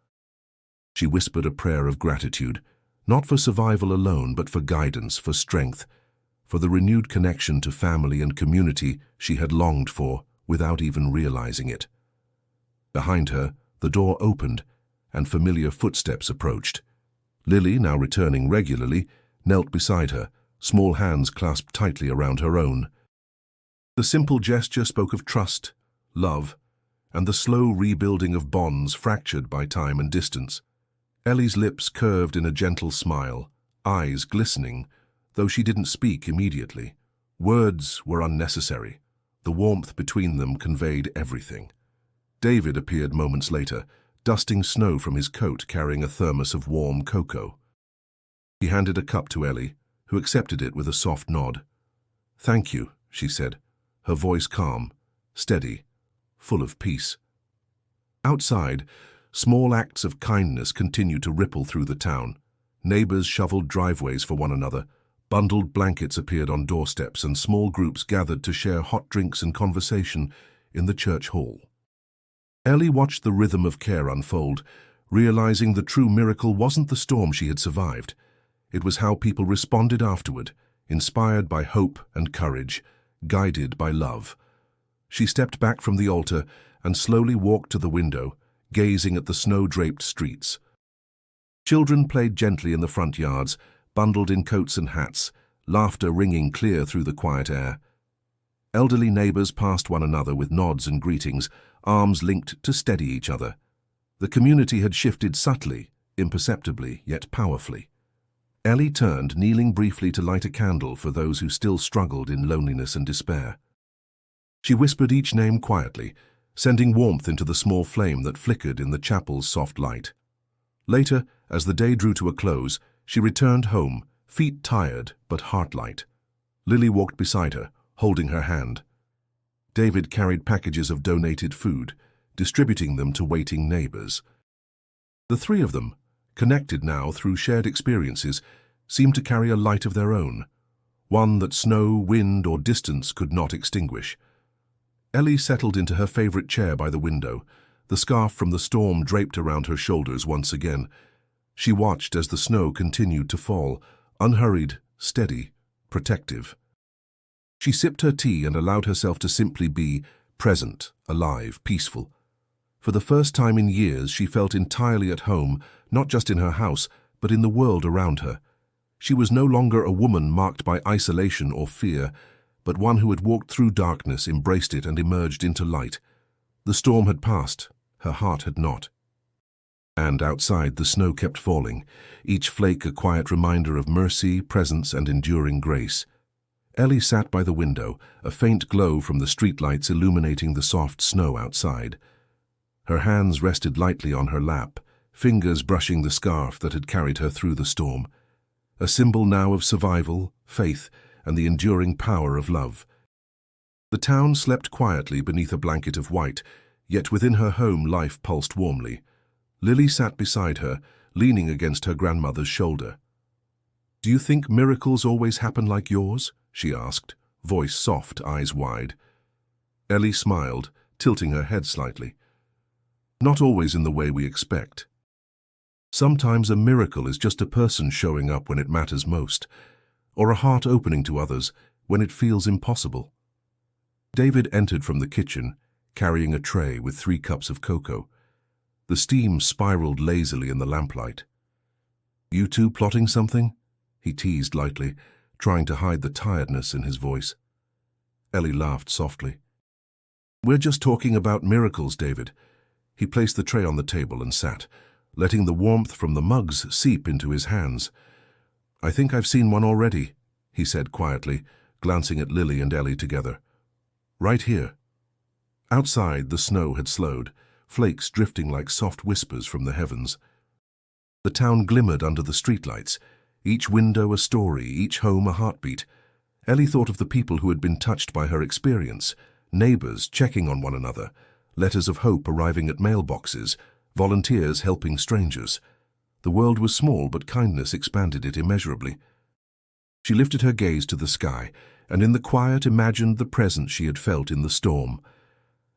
She whispered a prayer of gratitude, not for survival alone, but for guidance, for strength, for the renewed connection to family and community she had longed for without even realizing it. Behind her, the door opened, and familiar footsteps approached. Lily, now returning regularly, knelt beside her, small hands clasped tightly around her own. The simple gesture spoke of trust, love, and the slow rebuilding of bonds fractured by time and distance. Ellie's lips curved in a gentle smile, eyes glistening, though she didn't speak immediately. Words were unnecessary. The warmth between them conveyed everything. David appeared moments later, dusting snow from his coat, carrying a thermos of warm cocoa. He handed a cup to Ellie, who accepted it with a soft nod. "Thank you," she said, her voice calm, steady, full of peace. Outside, small acts of kindness continued to ripple through the town. Neighbors shoveled driveways for one another, bundled blankets appeared on doorsteps, and small groups gathered to share hot drinks and conversation in the church hall. Ellie watched the rhythm of care unfold, realizing the true miracle wasn't the storm she had survived. It was how people responded afterward, inspired by hope and courage, guided by love. She stepped back from the altar and slowly walked to the window, gazing at the snow-draped streets. Children played gently in the front yards, bundled in coats and hats, laughter ringing clear through the quiet air. Elderly neighbors passed one another with nods and greetings, arms linked to steady each other. The community had shifted subtly, imperceptibly, yet powerfully. Ellie turned, kneeling briefly to light a candle for those who still struggled in loneliness and despair. She whispered each name quietly, sending warmth into the small flame that flickered in the chapel's soft light. Later, as the day drew to a close, she returned home, feet tired but heart light. Lily walked beside her, holding her hand. David carried packages of donated food, distributing them to waiting neighbors. The three of them, connected now through shared experiences, seemed to carry a light of their own, one that snow, wind, or distance could not extinguish. Ellie settled into her favorite chair by the window, the scarf from the storm draped around her shoulders once again. She watched as the snow continued to fall, unhurried, steady, protective. She sipped her tea and allowed herself to simply be present, alive, peaceful. For the first time in years, she felt entirely at home, not just in her house, but in the world around her. She was no longer a woman marked by isolation or fear, but one who had walked through darkness, embraced it, and emerged into light. The storm had passed, her heart had not. And outside, the snow kept falling, each flake a quiet reminder of mercy, presence, and enduring grace. Ellie sat by the window, a faint glow from the streetlights illuminating the soft snow outside. Her hands rested lightly on her lap, fingers brushing the scarf that had carried her through the storm. A symbol now of survival, faith, and the enduring power of love. The town slept quietly beneath a blanket of white, yet within her home life pulsed warmly. Lily sat beside her, leaning against her grandmother's shoulder. "Do you think miracles always happen like yours?" she asked, voice soft, eyes wide. Ellie smiled, tilting her head slightly. "Not always in the way we expect. Sometimes a miracle is just a person showing up when it matters most, or a heart opening to others when it feels impossible." David entered from the kitchen, carrying a tray with 3 cups of cocoa. The steam spiraled lazily in the lamplight. "You two plotting something?" he teased lightly, trying to hide the tiredness in his voice. Ellie laughed softly. "We're just talking about miracles, David." He placed the tray on the table and sat, letting the warmth from the mugs seep into his hands. "I think I've seen one already," he said quietly, glancing at Lily and Ellie together. "Right here." Outside, the snow had slowed, flakes drifting like soft whispers from the heavens. The town glimmered under the streetlights, each window a story, each home a heartbeat. Ellie thought of the people who had been touched by her experience, neighbors checking on one another, letters of hope arriving at mailboxes, volunteers helping strangers. The world was small, but kindness expanded it immeasurably. She lifted her gaze to the sky, and in the quiet imagined the presence she had felt in the storm.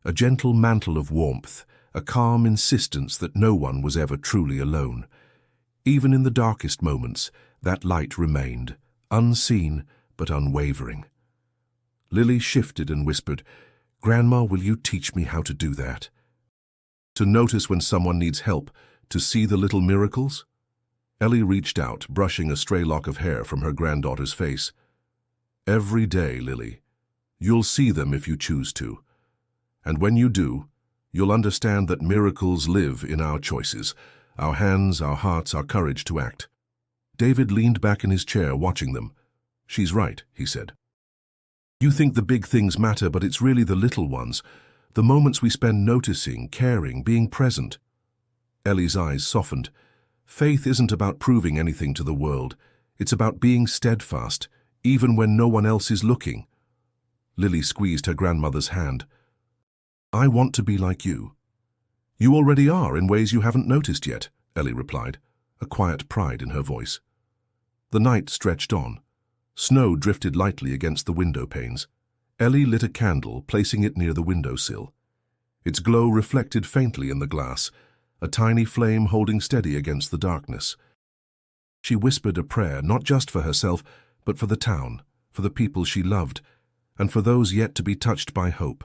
A gentle mantle of warmth, a calm insistence that no one was ever truly alone. Even in the darkest moments, that light remained, unseen but unwavering. Lily shifted and whispered, "Grandma, will you teach me how to do that? To notice when someone needs help, to see the little miracles?" Ellie reached out, brushing a stray lock of hair from her granddaughter's face. "Every day, Lily. You'll see them if you choose to. And when you do, you'll understand that miracles live in our choices, our hands, our hearts, our courage to act." David leaned back in his chair, watching them. "She's right," he said. "You think the big things matter, but it's really the little ones, the moments we spend noticing, caring, being present." Ellie's eyes softened. "Faith isn't about proving anything to the world. It's about being steadfast, even when no one else is looking." Lily squeezed her grandmother's hand. "I want to be like you." "You already are in ways you haven't noticed yet," Ellie replied, a quiet pride in her voice. The night stretched on. Snow drifted lightly against the window panes. Ellie lit a candle, placing it near the windowsill. Its glow reflected faintly in the glass, a tiny flame holding steady against the darkness. She whispered a prayer not just for herself, but for the town, for the people she loved, and for those yet to be touched by hope.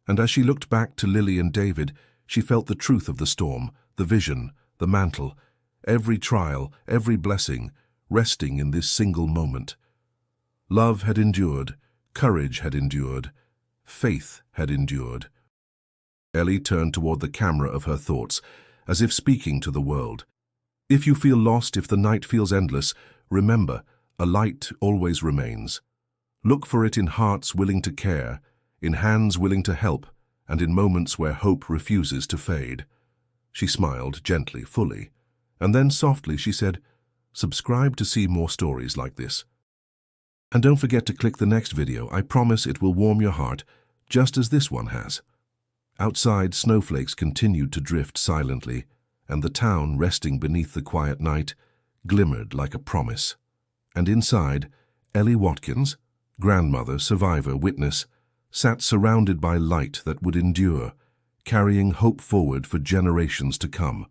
And as she looked back to Lily and David, she felt the truth of the storm, the vision, the mantle, every trial, every blessing, resting in this single moment. Love had endured, courage had endured, faith had endured. Ellie turned toward the camera of her thoughts, as if speaking to the world. If you feel lost, if the night feels endless, remember, a light always remains. Look for it in hearts willing to care, in hands willing to help, and in moments where hope refuses to fade. She smiled gently, fully, and then softly she said, "Subscribe to see more stories like this. And don't forget to click the next video. I promise it will warm your heart, just as this one has." Outside, snowflakes continued to drift silently, and the town, resting beneath the quiet night, glimmered like a promise. And inside, Ellie Watkins, grandmother, survivor, witness, sat surrounded by light that would endure, carrying hope forward for generations to come.